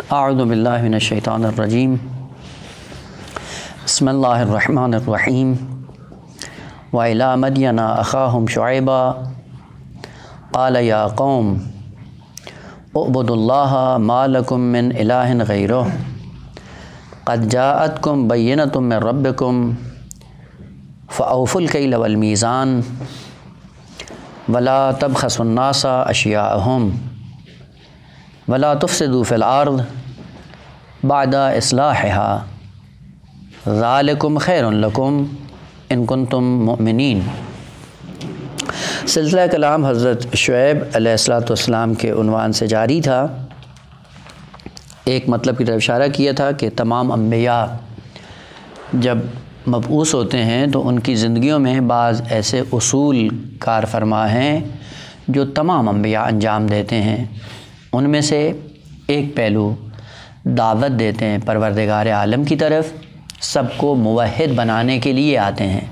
اعوذ باللہ من الشیطان الرجیم بسم اللہ الرحمن الرحیم وَإِلَىٰ مَدْيَنَ أَخَاهُمْ شُعَيْبًا قَالَ يَا قَوْمِ اعْبُدُوا اللَّهَ مَا لَكُم مِّنْ إِلَٰهٍ غَيْرُهُ قَدْ جَاءَتْكُمْ بَيِّنَةٌ مِّن رَّبِّكُمْ فَأَوْفُوا الْكَيْلَ وَالْمِيزَانَ وَلَا تَبْخَسُوا النَّاسَ أَشْيَاءَهُمْ وَلَا تُفْسِدُوا فِي الْأَرْضِ بَعْدَ إِصْلَاحِهَا ذَلِكُمْ خَيْرٌ لَكُمْ ان کنتم مؤمنین۔ سلسلہ کلام حضرت شعیب علیہ السلام کے عنوان سے جاری تھا۔ ایک مطلب کی طرف اشارہ کیا تھا کہ تمام انبیاء جب مبعوث ہوتے ہیں تو ان کی زندگیوں میں بعض ایسے اصول کار فرما ہیں جو تمام انبیاء انجام دیتے ہیں۔ ان میں سے ایک پہلو دعوت دیتے ہیں پروردگار عالم کی طرف، سب کو موحد بنانے کے لیے آتے ہیں،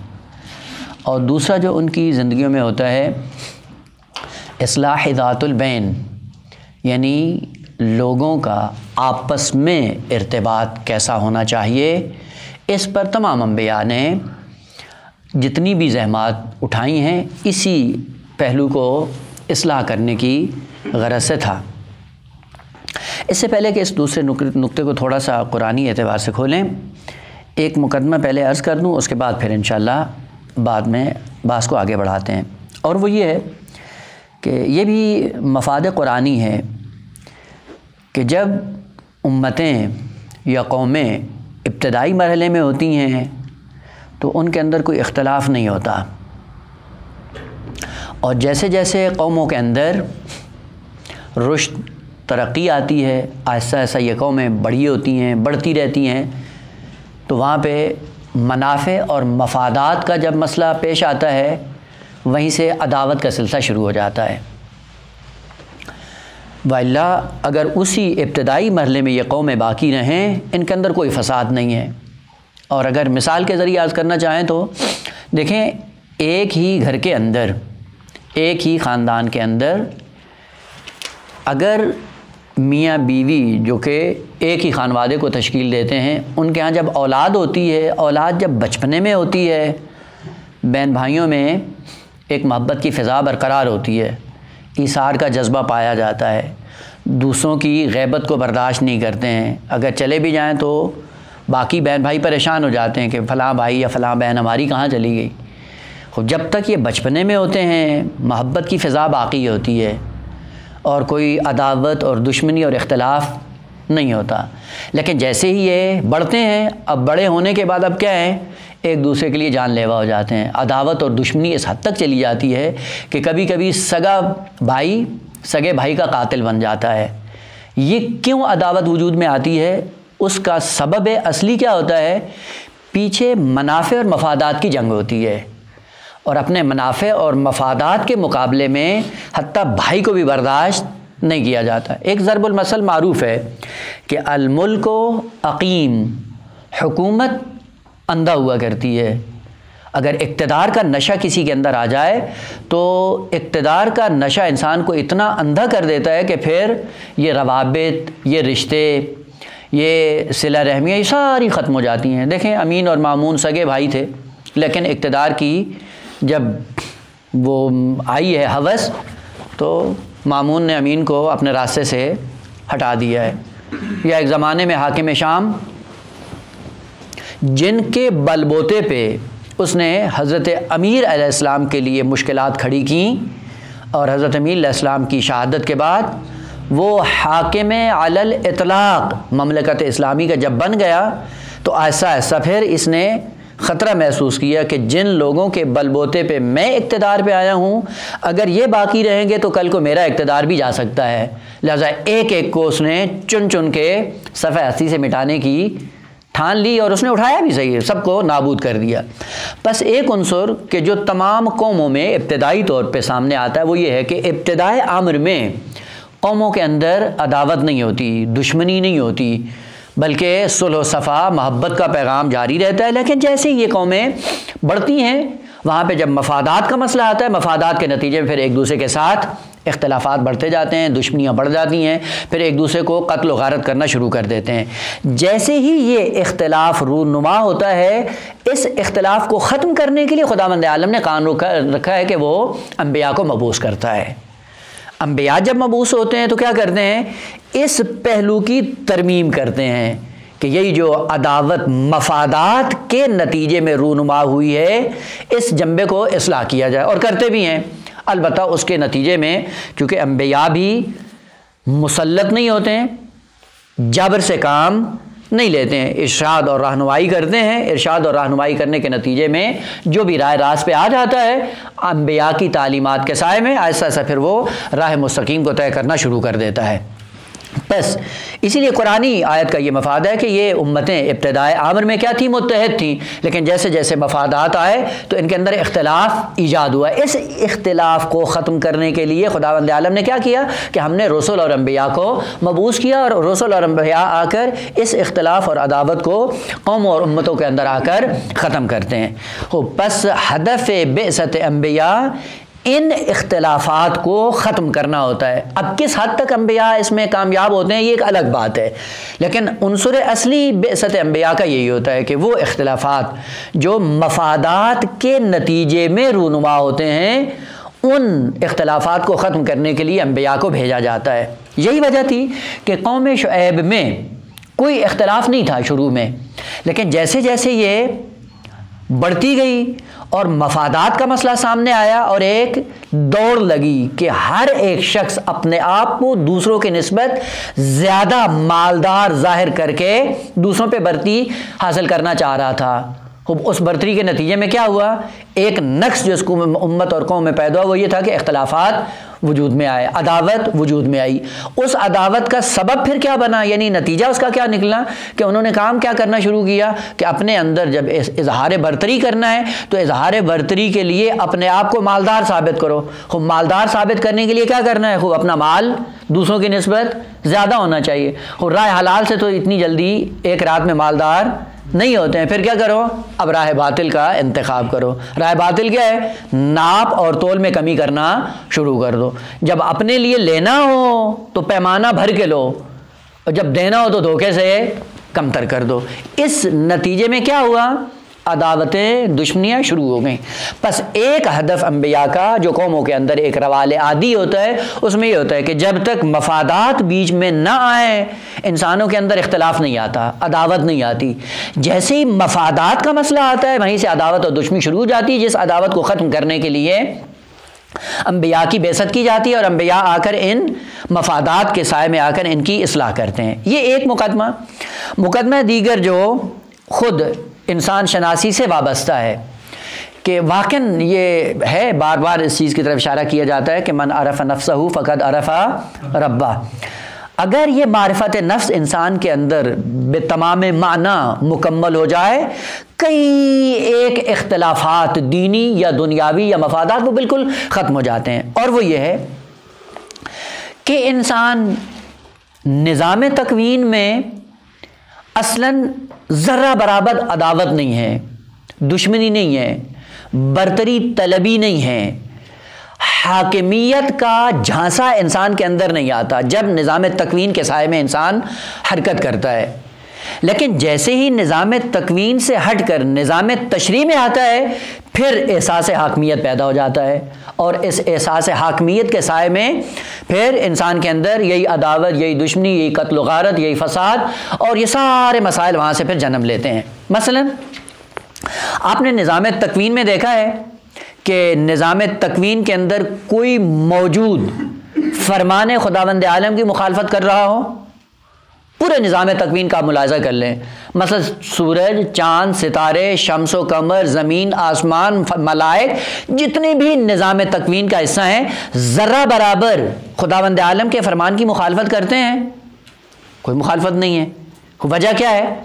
اور دوسرا جو ان کی زندگیوں میں ہوتا ہے اصلاح ذات البین، یعنی لوگوں کا آپس میں ارتباط کیسا ہونا چاہیے۔ اس پر تمام انبیاء نے جتنی بھی زحمات اٹھائی ہیں اسی پہلو کو اصلاح کرنے کی غرض سے تھا۔ اس سے پہلے کہ اس دوسرے نقطے کو تھوڑا سا قرآنی اعتبار سے کھولیں، ایک مقدمہ پہلے عرض کر دوں، اس کے بعد پھر انشاءاللہ بعد میں بحث کو آگے بڑھاتے ہیں، اور وہ یہ ہے کہ یہ بھی مفاد قرآنی ہے کہ جب امتیں یا قومیں ابتدائی مرحلے میں ہوتی ہیں تو ان کے اندر کوئی اختلاف نہیں ہوتا، اور جیسے جیسے قوموں کے اندر رشد ترقی آتی ہے، آہستہ آہستہ یہ قومیں بڑی ہوتی ہیں، بڑھتی رہتی ہیں، تو وہاں پہ منافع اور مفادات کا جب مسئلہ پیش آتا ہے وہیں سے عداوت کا سلسلہ شروع ہو جاتا ہے۔ وَإِلَّا اگر اسی ابتدائی مرحلے میں یہ قومیں باقی رہیں، ان کے اندر کوئی فساد نہیں ہے۔ اور اگر مثال کے ذریعے عرض کرنا چاہیں تو دیکھیں، ایک ہی گھر کے اندر، ایک ہی خاندان کے اندر اگر میاں بیوی جو کہ ایک ہی خانوادے کو تشکیل دیتے ہیں، ان کے ہاں جب اولاد ہوتی ہے، اولاد جب بچپنے میں ہوتی ہے، بہن بھائیوں میں ایک محبت کی فضا برقرار ہوتی ہے، ایثار کا جذبہ پایا جاتا ہے، دوسروں کی غیبت کو برداشت نہیں کرتے ہیں، اگر چلے بھی جائیں تو باقی بہن بھائی پریشان ہو جاتے ہیں کہ فلاں بھائی یا فلاں بہن ہماری کہاں چلی گئی۔ جب تک یہ بچپنے میں ہوتے ہیں محبت کی فضا باقی ہوتی ہے اور کوئی عداوت اور دشمنی اور اختلاف نہیں ہوتا، لیکن جیسے ہی یہ بڑھتے ہیں، اب بڑے ہونے کے بعد اب کیا ہے، ایک دوسرے کے لیے جان لیوا ہو جاتے ہیں، عداوت اور دشمنی اس حد تک چلی جاتی ہے کہ کبھی کبھی سگا بھائی سگے بھائی کا قاتل بن جاتا ہے۔ یہ کیوں عداوت وجود میں آتی ہے؟ اس کا سبب اصلی کیا ہوتا ہے؟ پیچھے منافع اور مفادات کی جنگ ہوتی ہے، اور اپنے منافع اور مفادات کے مقابلے میں حتیٰ بھائی کو بھی برداشت نہیں کیا جاتا۔ ایک ضرب المثل معروف ہے کہ الملک عقیم، حکومت اندھا ہوا کرتی ہے۔ اگر اقتدار کا نشہ کسی کے اندر آ جائے تو اقتدار کا نشہ انسان کو اتنا اندھا کر دیتا ہے کہ پھر یہ روابط، یہ رشتے، یہ صلہ رحمیاں، یہ ساری ختم ہو جاتی ہیں۔ دیکھیں، امین اور مامون سگے بھائی تھے، لیکن اقتدار کی جب وہ آئی ہے ہوس تو مامون نے امین کو اپنے راستے سے ہٹا دیا ہے۔ یا ایک زمانے میں حاکم شام، جن کے بل بوتے پہ اس نے حضرت امیر علیہ السلام کے لیے مشکلات کھڑی کیں، اور حضرت امیر علیہ السلام کی شہادت کے بعد وہ حاکم علی الاطلاق مملکت اسلامی کا جب بن گیا تو آہستہ آہستہ پھر اس نے خطرہ محسوس کیا کہ جن لوگوں کے بل بوتے پہ میں اقتدار پہ آیا ہوں، اگر یہ باقی رہیں گے تو کل کو میرا اقتدار بھی جا سکتا ہے، لہذا ایک ایک کو اس نے چن چن کے صفحہ ہستی سے مٹانے کی ٹھان لی، اور اس نے اٹھایا بھی صحیح، سب کو نابود کر دیا۔ بس ایک عنصر کہ جو تمام قوموں میں ابتدائی طور پہ سامنے آتا ہے وہ یہ ہے کہ ابتدائے امر میں قوموں کے اندر عداوت نہیں ہوتی، دشمنی نہیں ہوتی، بلکہ صلح و صفا، محبت کا پیغام جاری رہتا ہے۔ لیکن جیسے یہ قومیں بڑھتی ہیں وہاں پہ جب مفادات کا مسئلہ آتا ہے، مفادات کے نتیجے میں پھر ایک دوسرے کے ساتھ اختلافات بڑھتے جاتے ہیں، دشمنیاں بڑھ جاتی ہیں، پھر ایک دوسرے کو قتل و غارت کرنا شروع کر دیتے ہیں۔ جیسے ہی یہ اختلاف رونما ہوتا ہے، اس اختلاف کو ختم کرنے کے لیے خداوند عالم نے قانون رکھا ہے کہ وہ انبیاء کو مبعوث کرتا ہے۔ انبیاء جب مبعوث ہوتے ہیں تو کیا کرتے ہیں؟ اس پہلو کی ترمیم کرتے ہیں کہ یہی جو عداوت مفادات کے نتیجے میں رونما ہوئی ہے، اس جنبے کو اصلاح کیا جائے، اور کرتے بھی ہیں۔ البتہ اس کے نتیجے میں چونکہ انبیاء بھی مسلط نہیں ہوتے ہیں، جبر سے کام نہیں لیتے ہیں، ارشاد اور رہنمائی کرتے ہیں۔ ارشاد اور رہنمائی کرنے کے نتیجے میں جو بھی رائے راست پہ آ جاتا ہے، انبیاء کی تعلیمات کے سائے میں آہستہ آہستہ پھر وہ راہ مستقیم کو طے کرنا شروع کر دیتا ہے۔ بس اسی لیے قرآنی آیت کا یہ مفاد ہے کہ یہ امتیں ابتدائے امر میں کیا تھیں؟ متحد تھیں، لیکن جیسے جیسے مفادات آئے تو ان کے اندر اختلاف ایجاد ہوا۔ اس اختلاف کو ختم کرنے کے لیے خداوند عالم نے کیا کیا کہ ہم نے رسل اور انبیاء کو مبعوث کیا، اور رسل اور انبیاء آ کر اس اختلاف اور عداوت کو قوموں اور امتوں کے اندر آ کر ختم کرتے ہیں۔ بس ہدف بعثت انبیاء ان اختلافات کو ختم کرنا ہوتا ہے۔ اب کس حد تک انبیاء اس میں کامیاب ہوتے ہیں یہ ایک الگ بات ہے، لیکن عنصر اصلی بعثت انبیاء کا یہی ہوتا ہے کہ وہ اختلافات جو مفادات کے نتیجے میں رونما ہوتے ہیں، ان اختلافات کو ختم کرنے کے لیے انبیاء کو بھیجا جاتا ہے۔ یہی وجہ تھی کہ قوم شعیب میں کوئی اختلاف نہیں تھا شروع میں، لیکن جیسے جیسے یہ بڑھتی گئی اور مفادات کا مسئلہ سامنے آیا اور ایک دوڑ لگی کہ ہر ایک شخص اپنے آپ کو دوسروں کی نسبت زیادہ مالدار ظاہر کر کے دوسروں پہ برتری حاصل کرنا چاہ رہا تھا۔ اس برتری کے نتیجے میں کیا ہوا؟ ایک نقص جو اس کو امت اور قوم میں پیدا ہوا وہ یہ تھا کہ اختلافات وجود میں آئے، عداوت وجود میں آئی۔ اس عداوت کا سبب پھر کیا بنا، یعنی نتیجہ اس کا کیا نکلا کہ انہوں نے کام کیا کرنا شروع کیا کہ اپنے اندر جب اظہار برتری کرنا ہے تو اظہار برتری کے لیے اپنے آپ کو مالدار ثابت کرو۔ خوب مالدار ثابت کرنے کے لیے کیا کرنا ہے؟ خوب اپنا مال دوسروں کی نسبت زیادہ ہونا چاہیے۔ خوب رائے حلال سے تو اتنی جلدی ایک رات میں مالدار نہیں ہوتے ہیں، پھر کیا کرو؟ اب راہ باطل کا انتخاب کرو۔ راہ باطل کیا ہے؟ ناپ اور تول میں کمی کرنا شروع کر دو۔ جب اپنے لیے لینا ہو تو پیمانہ بھر کے لو، اور جب دینا ہو تو دھوکے سے کمتر کر دو۔ اس نتیجے میں کیا ہوا؟ عداوتیں، دشمنیاں شروع ہو گئیں۔ بس ایک ہدف انبیاء کا جو قوموں کے اندر ایک روال عادی ہوتا ہے، اس میں یہ ہوتا ہے کہ جب تک مفادات بیچ میں نہ آئے انسانوں کے اندر اختلاف نہیں آتا، عداوت نہیں آتی۔ جیسے ہی مفادات کا مسئلہ آتا ہے وہیں سے عداوت اور دشمنی شروع ہو جاتی ہے، جس عداوت کو ختم کرنے کے لیے انبیاء کی بعثت کی جاتی ہے، اور انبیاء آ کر ان مفادات کے سائے میں آ کر ان کی اصلاح کرتے ہیں۔ یہ ایک مقدمہ دیگر جو خود انسان شناسی سے وابستہ ہے کہ واقعاً یہ ہے، بار بار اس چیز کی طرف اشارہ کیا جاتا ہے کہ من عرف نفسہ فقد عرف ربہ۔ اگر یہ معرفت نفس انسان کے اندر بتمام معنی مکمل ہو جائے، کئی ایک اختلافات دینی یا دنیاوی یا مفادات وہ بالکل ختم ہو جاتے ہیں۔ اور وہ یہ ہے کہ انسان نظام تکوین میں اصلاً ذرہ برابر عداوت نہیں ہے، دشمنی نہیں ہے، برتری طلبی نہیں ہے، حاکمیت کا جھانسا انسان کے اندر نہیں آتا جب نظام تکوین کے سائے میں انسان حرکت کرتا ہے۔ لیکن جیسے ہی نظام تکوین سے ہٹ کر نظام تشریع میں آتا ہے، پھر احساس حاکمیت پیدا ہو جاتا ہے، اور اس احساس حاکمیت کے سائے میں پھر انسان کے اندر یہی عداوت، یہی دشمنی، یہی قتل و غارت، یہی فساد اور یہ سارے مسائل وہاں سے پھر جنم لیتے ہیں۔ مثلا آپ نے نظام تکوین میں دیکھا ہے کہ نظام تکوین کے اندر کوئی موجود فرمان خداوند عالم کی مخالفت کر رہا ہو؟ پورے نظام تکوین کا ملاحظہ کر لیں، مثلا سورج، چاند، ستارے، شمس و قمر، زمین، آسمان، ملائک، جتنے بھی نظام تکوین کا حصہ ہیں، ذرہ برابر خداوند عالم کے فرمان کی مخالفت کرتے ہیں؟ کوئی مخالفت نہیں ہے۔ وجہ کیا ہے؟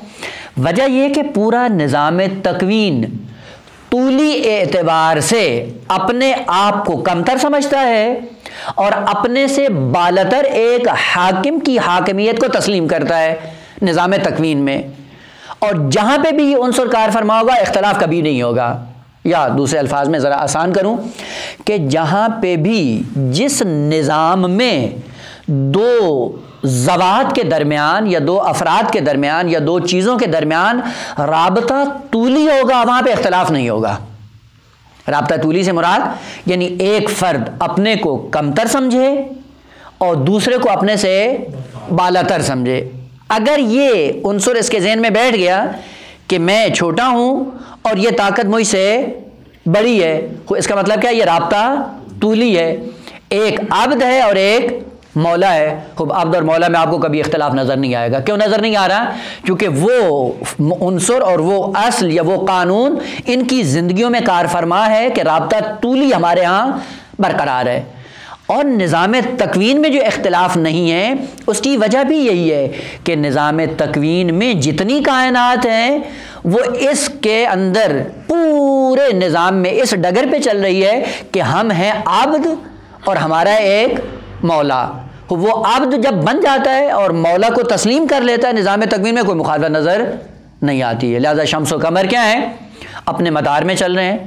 وجہ یہ کہ پورا نظام تکوین طولی اعتبار سے اپنے آپ کو کمتر سمجھتا ہے اور اپنے سے بالاتر ایک حاکم کی حاکمیت کو تسلیم کرتا ہے نظام تکوین میں، اور جہاں پہ بھی یہ عنصر کار فرما ہوگا اختلاف کبھی نہیں ہوگا۔ یا دوسرے الفاظ میں ذرا آسان کروں کہ جہاں پہ بھی جس نظام میں دو ذوات کے درمیان یا دو افراد کے درمیان یا دو چیزوں کے درمیان رابطہ طولی ہوگا وہاں پہ اختلاف نہیں ہوگا۔ رابطہ طولی سے مراد یعنی ایک فرد اپنے کو کمتر سمجھے اور دوسرے کو اپنے سے بالاتر سمجھے۔ اگر یہ عنصر اس کے ذہن میں بیٹھ گیا کہ میں چھوٹا ہوں اور یہ طاقت مجھ سے بڑی ہے، اس کا مطلب کیا؟ یہ رابطہ طولی ہے۔ ایک عبد ہے اور ایک مولا ہے۔ خوب عبد اور مولا میں آپ کو کبھی اختلاف نظر نہیں آئے گا۔ کیوں نظر نہیں آ رہا؟ کیونکہ وہ عنصر اور وہ اصل یا وہ قانون ان کی زندگیوں میں کار فرما ہے کہ رابطہ طولی ہمارے ہاں برقرار ہے۔ اور نظام تکوین میں جو اختلاف نہیں ہے اس کی وجہ بھی یہی ہے کہ نظام تکوین میں جتنی کائنات ہیں وہ اس کے اندر پورے نظام میں اس ڈگر پہ چل رہی ہے کہ ہم ہیں عبد اور ہمارا ایک مولا۔ وہ عبد جب بن جاتا ہے اور مولا کو تسلیم کر لیتا ہے نظام تکوین میں کوئی مخالفت نظر نہیں آتی ہے۔ لہذا شمس و قمر کیا ہیں؟ اپنے مدار میں چل رہے ہیں۔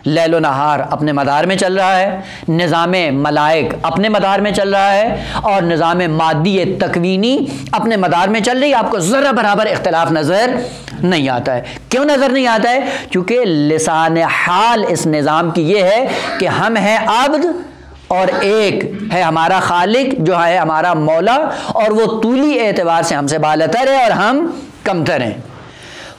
لیل و نہار اپنے مدار میں چل رہا ہے۔ نظام ملائک اپنے مدار میں چل رہا ہے اور نظام مادی تکوینی اپنے مدار میں چل رہی ہے۔ آپ کو ذرہ برابر اختلاف نظر نہیں آتا ہے۔ کیوں نظر نہیں آتا ہے؟ کیونکہ لسان حال اس نظام کی یہ ہے کہ ہم ہیں عبد اور ایک ہے ہمارا خالق جو ہے ہمارا مولا، اور وہ طولی اعتبار سے ہم سے بالاتر ہے اور ہم کمتر ہیں۔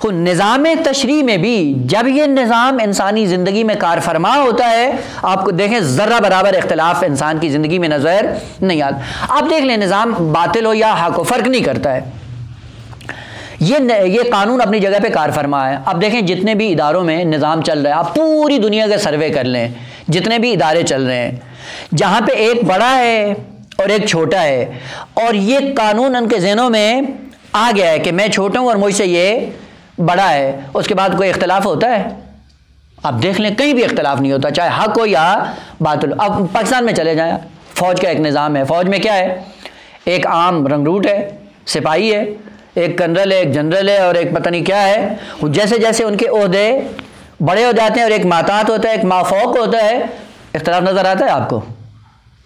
نظام تشریع میں بھی جب یہ نظام انسانی زندگی میں کار فرما ہوتا ہے آپ کو دیکھیں ذرہ برابر اختلاف انسان کی زندگی میں نظر نہیں آتا۔ آپ دیکھ لیں نظام باطل ہو یا حق ہو فرق نہیں کرتا ہے، یہ قانون اپنی جگہ پہ کار فرما ہے۔ اب دیکھیں جتنے بھی اداروں میں نظام چل رہا ہے، آپ پوری دنیا کا سروے کر لیں، جتنے بھی ادارے چل رہے ہیں جہاں پہ ایک بڑا ہے اور ایک چھوٹا ہے اور یہ قانون ان کے ذہنوں میں آ گیا ہے کہ میں چھوٹا ہوں اور مجھ سے یہ بڑا ہے، اس کے بعد کوئی اختلاف ہوتا ہے؟ آپ دیکھ لیں کہیں بھی اختلاف نہیں ہوتا، چاہے حق ہو یا باطل۔ اب پاکستان میں چلے جائیں، فوج کا ایک نظام ہے، فوج میں کیا ہے؟ ایک عام رنگروٹ ہے، سپاہی ہے، ایک کرنل ہے، ایک جنرل ہے اور ایک پتہ نہیں کیا ہے۔ جیسے جیسے ان کے عہدے بڑے ہو جاتے ہیں اور ایک ماتحت ہوتا ہے ایک مافوق ہوتا ہے، اختلاف نظر آتا ہے آپ کو؟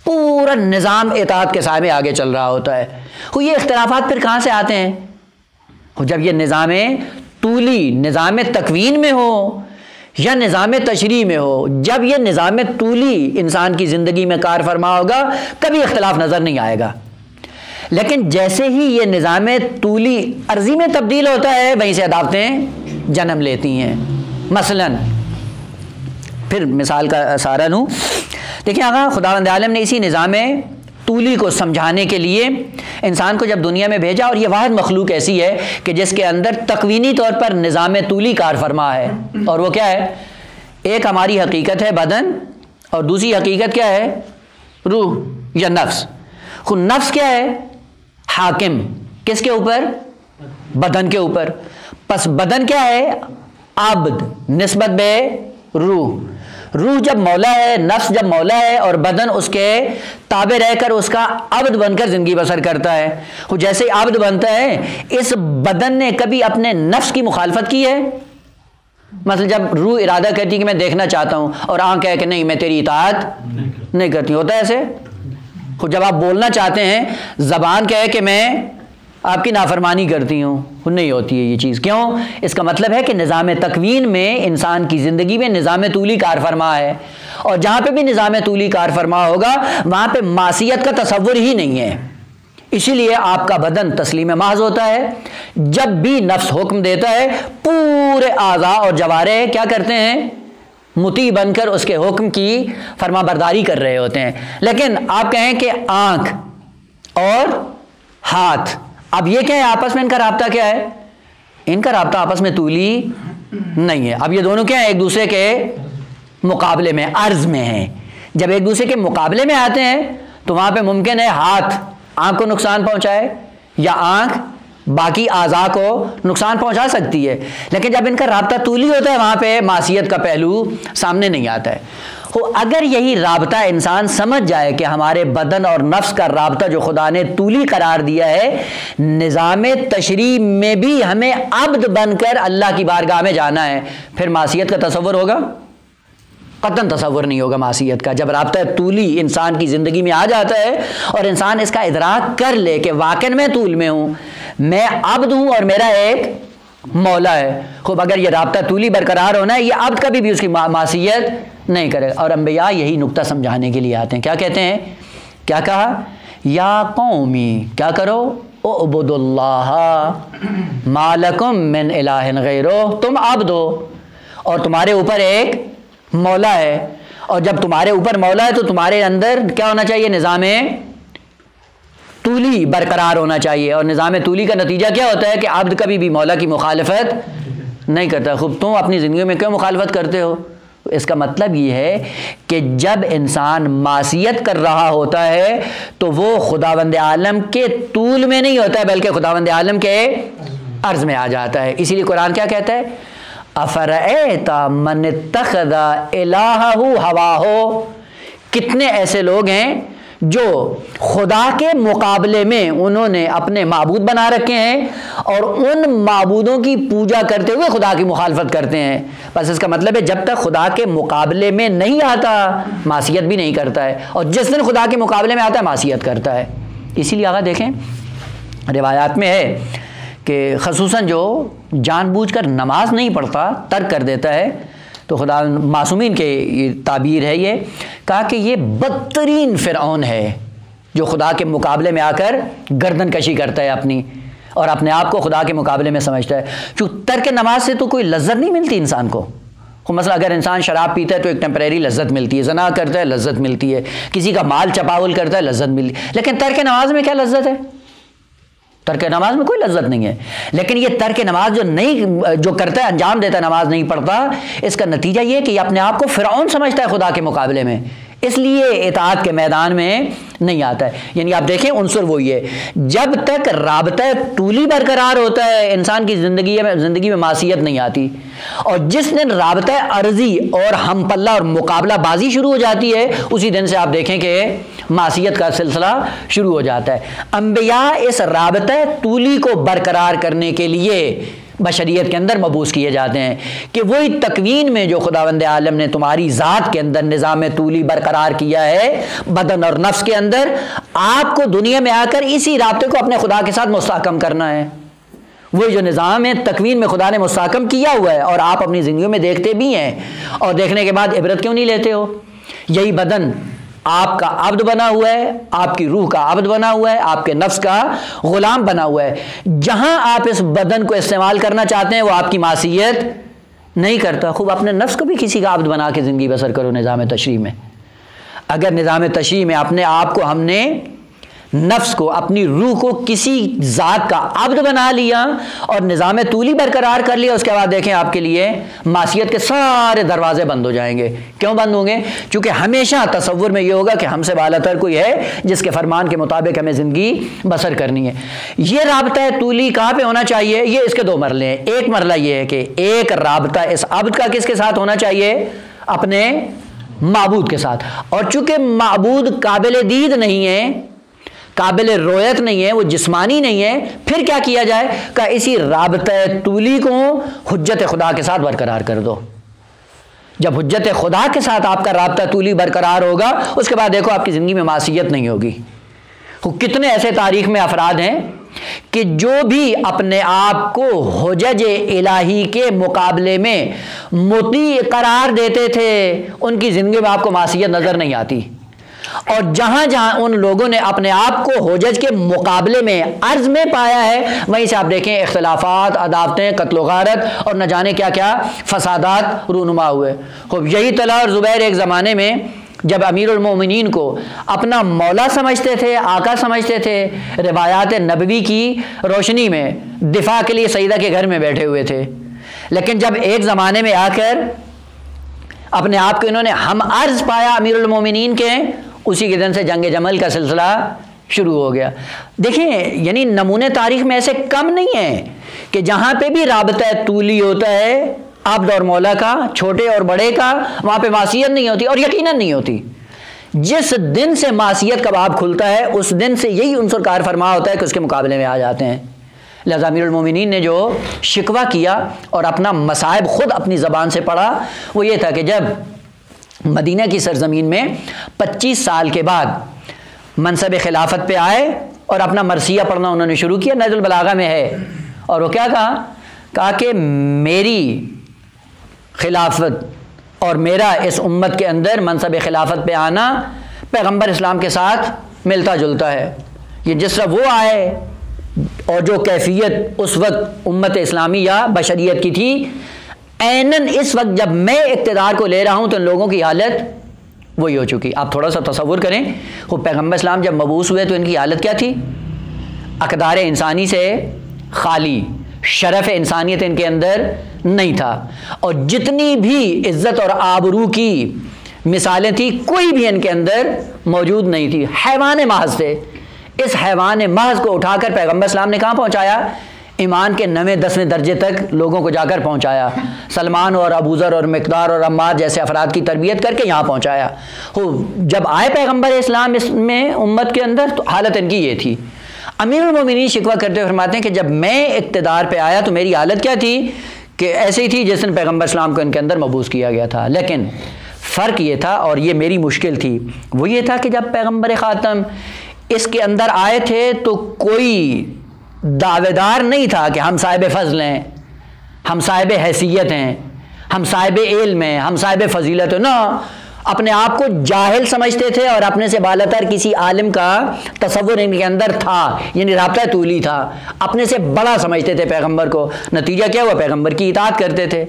پورا نظام اطاعت کے سائے آگے چل رہا ہوتا ہے۔ یہ اختلافات پھر کہاں سے آتے ہیں؟ جب یہ نظام طولی نظام تکوین میں ہو یا نظام تشریع میں ہو، جب یہ نظام طولی انسان کی زندگی میں کار فرما ہوگا کبھی اختلاف نظر نہیں آئے گا۔ لیکن جیسے ہی یہ نظام طولی عرضی میں تبدیل ہوتا ہے وہیں سے عداوتیں جنم لیتی ہیں۔ مثلاً پھر مثال کا سہارا لوں، دیکھیں آقا خداوند عالم نے اسی نظام طولی کو سمجھانے کے لیے انسان کو جب دنیا میں بھیجا، اور یہ واحد مخلوق ایسی ہے کہ جس کے اندر تکوینی طور پر نظام طولی کار فرما ہے، اور وہ کیا ہے؟ ایک ہماری حقیقت ہے بدن اور دوسری حقیقت کیا ہے؟ روح یا نفس۔ خود نفس کیا ہے؟ حاکم کس کے اوپر؟ بدن کے اوپر۔ پس بدن کیا ہے؟ عبد نسبت بے روح۔ روح جب مولا ہے، نفس جب مولا ہے اور بدن اس کے تابع رہ کر اس کا عبد بن کر زندگی بسر کرتا ہے۔ وہ جیسے عبد بنتا ہے، اس بدن نے کبھی اپنے نفس کی مخالفت کی ہے؟ مثلا جب روح ارادہ کرتی کہ میں دیکھنا چاہتا ہوں اور آنکھ کہے کہ نہیں میں تیری اطاعت نہیں کرتی، ہوتا ہے ایسے؟ جب آپ بولنا چاہتے ہیں زبان کہے کہ میں آپ کی نافرمانی کرتی ہوں، نہیں ہوتی ہے یہ چیز۔ کیوں؟ اس کا مطلب ہے کہ نظام تکوین میں انسان کی زندگی میں نظام طولی کار فرما ہے، اور جہاں پہ بھی نظام طولی کار فرما ہوگا وہاں پہ معصیت کا تصور ہی نہیں ہے۔ اسی لیے آپ کا بدن تسلیم محض ہوتا ہے۔ جب بھی نفس حکم دیتا ہے پورے اعضاء اور جوارح کیا کرتے ہیں؟ مطیع بن کر اس کے حکم کی فرما برداری کر رہے ہوتے ہیں۔ لیکن آپ کہیں کہ آنکھ اور ہاتھ، اب یہ کیا ہے آپس میں ان کا رابطہ کیا ہے؟ ان کا رابطہ آپس میں طولی نہیں ہے۔ اب یہ دونوں کیا ہیں؟ ایک دوسرے کے مقابلے میں، عرض میں ہیں۔ جب ایک دوسرے کے مقابلے میں آتے ہیں تو وہاں پہ ممکن ہے ہاتھ آنکھ کو نقصان پہنچائے یا آنکھ باقی اعضاء کو نقصان پہنچا سکتی ہے، لیکن جب ان کا رابطہ طولی ہوتا ہے وہاں پہ معصیت کا پہلو سامنے نہیں آتا ہے۔ اگر یہی رابطہ انسان سمجھ جائے کہ ہمارے بدن اور نفس کا رابطہ جو خدا نے طولی قرار دیا ہے، نظام تشریع میں بھی ہمیں عبد بن کر اللہ کی بارگاہ میں جانا ہے، پھر معصیت کا تصور ہوگا؟ قطعاً تصور نہیں ہوگا معصیت کا. جب رابطہ طولی انسان کی زندگی میں آ جاتا ہے اور انسان اس کا ادراک کر لے کہ واقعاً میں طول میں ہوں, میں عبد ہوں اور میرا ایک مولا ہے. خوب اگر یہ رابطہ طولی برقرار ہونا ہے, یہ عبد کبھی بھی اس کی معصیت نہیں کرے. اور انبیاء یہی نقطہ سمجھانے کے لیے آتے ہیں. کیا کہتے ہیں, کیا کہا, یا قومی کیا کرو, اعبدوا اللہ ما لکم من الہ غیرہ, تم عبد ہو اور تمہارے اوپر ایک مولا ہے. اور جب تمہارے اوپر مولا ہے تو تمہارے اندر کیا ہونا چاہیے, نظام طولی برقرار ہونا چاہیے. اور نظام طولی کا نتیجہ کیا ہوتا ہے کہ عبد کبھی بھی مولا کی مخالفت نہیں کرتا. خوب تم اپنی زندگی میں کیوں مخالفت کرتے ہو؟ اس کا مطلب یہ ہے کہ جب انسان معصیت کر رہا ہوتا ہے تو وہ خداوند عالم کے طول میں نہیں ہوتا ہے بلکہ خداوند عالم کے عرض میں آ جاتا ہے. اسی لیے قرآن کیا کہتا ہے, افرأیت من اتخذ الہہ ہواہ, کتنے ایسے لوگ ہیں جو خدا کے مقابلے میں انہوں نے اپنے معبود بنا رکھے ہیں اور ان معبودوں کی پوجا کرتے ہوئے خدا کی مخالفت کرتے ہیں. بس اس کا مطلب ہے جب تک خدا کے مقابلے میں نہیں آتا معصیت بھی نہیں کرتا ہے, اور جس دن خدا کے مقابلے میں آتا ہے معصیت کرتا ہے. اسی لیے آگے دیکھیں روایات میں ہے کہ خصوصاً جو جان بوجھ کر نماز نہیں پڑھتا, ترک کر دیتا ہے, تو خدا معصومین کے یہ تعبیر ہے, یہ کہا کہ یہ بدترین فرعون ہے جو خدا کے مقابلے میں آ کر گردن کشی کرتا ہے اپنی, اور اپنے آپ کو خدا کے مقابلے میں سمجھتا ہے. کیونکہ ترک نماز سے تو کوئی لذت نہیں ملتی انسان کو. مثلا اگر انسان شراب پیتا ہے تو ایک ٹیمپریری لذت ملتی ہے, زنا کرتا ہے لذت ملتی ہے, کسی کا مال چپاول کرتا ہے لذت ملتی ہے, لیکن ترک نماز میں کیا لذت ہے؟ ترک نماز میں کوئی لذت نہیں ہے. لیکن یہ ترک نماز جو کرتا ہے, انجام دیتا ہے, نماز نہیں پڑھتا, اس کا نتیجہ یہ کہ یہ اپنے آپ کو فرعون سمجھتا ہے خدا کے مقابلے میں, اس لیے اطاعت کے میدان میں نہیں آتا ہے. یعنی آپ دیکھیں عنصر وہی ہے, جب تک رابطہ طولی برقرار ہوتا ہے انسان کی زندگی میں معصیت نہیں آتی, اور جس دن رابطہ عرضی اور ہم پلہ اور مقابلہ بازی شروع ہو جاتی ہے اسی دن سے آپ دیکھیں کہ معصیت کا سلسلہ شروع ہو جاتا ہے. انبیاء اس رابطہ طولی کو برقرار کرنے کے لیے بشریت کے اندر مبعوث کیے جاتے ہیں کہ وہی تکوین میں جو خداوند عالم نے تمہاری ذات کے اندر نظام طولی برقرار کیا ہے بدن اور نفس کے اندر, آپ کو دنیا میں آ کر اسی رابطے کو اپنے خدا کے ساتھ مستحکم کرنا ہے. وہی جو نظام ہے تکوین میں خدا نے مستحکم کیا ہوا ہے اور آپ اپنی زندگیوں میں دیکھتے بھی ہیں, اور دیکھنے کے بعد عبرت کیوں نہیں لیتے ہو؟ یہی بدن آپ کا عبد بنا ہوا ہے, آپ کی روح کا عبد بنا ہوا ہے, آپ کے نفس کا غلام بنا ہوا ہے. جہاں آپ اس بدن کو استعمال کرنا چاہتے ہیں وہ آپ کی معصیت نہیں کرتا. خوب اپنے نفس کو بھی کسی کا عبد بنا کے زندگی بسر کرو نظام تشریع میں. اگر نظام تشریع میں اپنے آپ کو ہم نے نفس کو, اپنی روح کو کسی ذات کا عبد بنا لیا اور نظام طولی برقرار کر لیا, اس کے بعد دیکھیں آپ کے لیے معصیت کے سارے دروازے بند ہو جائیں گے. کیوں بند ہوں گے؟ چونکہ ہمیشہ تصور میں یہ ہوگا کہ ہم سے بالا تر کوئی ہے جس کے فرمان کے مطابق ہمیں زندگی بسر کرنی ہے. یہ رابطہ طولی کہاں پہ ہونا چاہیے؟ یہ اس کے دو مرحلے ہیں. ایک مرحلہ یہ ہے کہ ایک رابطہ اس عبد کا کس کے ساتھ ہونا چاہیے؟ اپنے معبود کے ساتھ. اور چونکہ معبود قابل دید نہیں ہے, قابل رویت نہیں ہے, وہ جسمانی نہیں ہے, پھر کیا کیا جائے کہ اسی رابطہ طولی کو حجت خدا کے ساتھ برقرار کر دو. جب حجت خدا کے ساتھ آپ کا رابطہ طولی برقرار ہوگا اس کے بعد دیکھو آپ کی زندگی میں معصیت نہیں ہوگی. کتنے ایسے تاریخ میں افراد ہیں کہ جو بھی اپنے آپ کو حجج الہی کے مقابلے میں مطیع قرار دیتے تھے ان کی زندگی میں آپ کو معصیت نظر نہیں آتی. اور جہاں جہاں ان لوگوں نے اپنے آپ کو حجج کے مقابلے میں عرض میں پایا ہے وہیں سے آپ دیکھیں اختلافات, عداوتیں, قتل و غارت اور نہ جانے کیا کیا فسادات رونما ہوئے. خوب یہی طلحہ اور زبیر ایک زمانے میں جب امیر المومنین کو اپنا مولا سمجھتے تھے, آقا سمجھتے تھے, روایات نبوی کی روشنی میں دفاع کے لیے سیدہ کے گھر میں بیٹھے ہوئے تھے, لیکن جب ایک زمانے میں آ کر اپنے آپ کو انہوں نے ہم عرض پایا امیر المومنین کے, اسی کے دن سے جنگ جمل کا سلسلہ شروع ہو گیا. دیکھیں یعنی نمونے تاریخ میں ایسے کم نہیں ہیں کہ جہاں پہ بھی رابطہ طولی ہوتا ہے عبد اور مولا کا, چھوٹے اور بڑے کا, وہاں پہ معصیت نہیں ہوتی, اور یقیناً نہیں ہوتی. جس دن سے معصیت کا باب کھلتا ہے اس دن سے یہی عنصر کار فرما ہوتا ہے کہ اس کے مقابلے میں آ جاتے ہیں. لہذا امیر المومنین نے جو شکوہ کیا اور اپنا مصائب خود اپنی زبان سے پڑھا وہ یہ تھا کہ جب مدینہ کی سرزمین میں 25 سال کے بعد منصب خلافت پہ آئے اور اپنا مرثیہ پڑھنا انہوں نے شروع کیا، نہج البلاغہ میں ہے. اور وہ کیا کہا کہ میری خلافت اور میرا اس امت کے اندر منصب خلافت پہ آنا پیغمبر اسلام کے ساتھ ملتا جلتا ہے. یہ جس طرح وہ آئے اور جو کیفیت اس وقت امت اسلامی یا بشریت کی تھی، عیناً اس وقت جب میں اقتدار کو لے رہا ہوں تو ان لوگوں کی حالت وہی ہو چکی. آپ تھوڑا سا تصور کریں، وہ پیغمبر اسلام جب مبعوث ہوئے تو ان کی حالت کیا تھی؟ اقدار انسانی سے خالی، شرف انسانیت ان کے اندر نہیں تھا، اور جتنی بھی عزت اور آبرو کی مثالیں تھیں کوئی بھی ان کے اندر موجود نہیں تھی. حیوان محض تھے. اس حیوان محض کو اٹھا کر پیغمبر اسلام نے کہاں پہنچایا؟ ایمان کے 9ویں 10ویں درجے تک لوگوں کو جا کر پہنچایا. سلمان اور ابوذر اور مقدار اور عمار جیسے افراد کی تربیت کر کے یہاں پہنچایا. جب آئے پیغمبر اسلام اس میں امت کے اندر تو حالت ان کی یہ تھی. امیر المومنین شکوہ کرتے ہوئے فرماتے ہیں کہ جب میں اقتدار پہ آیا تو میری حالت کیا تھی کہ ایسے ہی تھی جس دن پیغمبر اسلام کو ان کے اندر مبعوث کیا گیا تھا. لیکن فرق یہ تھا، اور یہ میری مشکل تھی، وہ یہ تھا کہ جب پیغمبر خاتم اس کے اندر آئے تھے تو کوئی دعوے دار نہیں تھا کہ ہم صاحب فضل ہیں، ہم صاحب حیثیت ہیں، ہم صاحب علم ہیں، ہم صاحب فضیلت ہیں. نہ، اپنے آپ کو جاہل سمجھتے تھے اور اپنے سے بالاتر کسی عالم کا تصور ان کے اندر تھا، یعنی رابطہ طولی تھا. اپنے سے بڑا سمجھتے تھے پیغمبر کو. نتیجہ کیا ہوا؟ پیغمبر کی اطاعت کرتے تھے.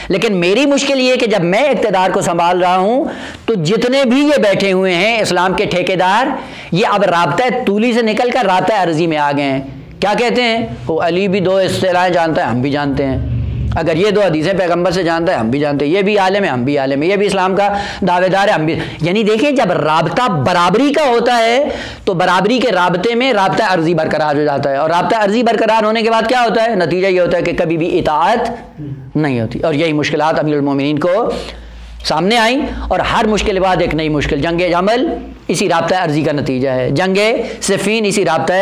لیکن میری مشکل یہ کہ جب میں اقتدار کو سنبھال رہا ہوں تو جتنے بھی یہ بیٹھے ہوئے ہیں اسلام کے ٹھیکیدار، یہ اب رابطہ طولی سے نکل کر رابطہ عرضی میں آ گئے ہیں. کیا کہتے ہیں؟ وہ علی بھی 2 اصطلاحیں جانتا ہے، ہم بھی جانتے ہیں. اگر یہ 2 حدیثیں پیغمبر سے جانتا ہے، ہم بھی جانتے ہیں. یہ بھی عالم ہے، ہم بھی عالم ہے. یہ بھی اسلام کا دعوے دار ہے، ہم بھی. یعنی دیکھیں، جب رابطہ برابری کا ہوتا ہے تو برابری کے رابطے میں رابطہ عرضی برقرار ہو جاتا ہے، اور رابطہ عرضی برقرار ہونے کے بعد کیا ہوتا ہے؟ نتیجہ یہ ہوتا ہے کہ کبھی بھی اطاعت نہیں ہوتی. اور یہی مشکلات امیر المومنین کو سامنے آئیں، اور ہر مشکل کے بعد ایک نئی مشکل. جنگ جمل اسی رابطہ عرضی کا نتیجہ ہے، جنگ صفین اسی رابطہ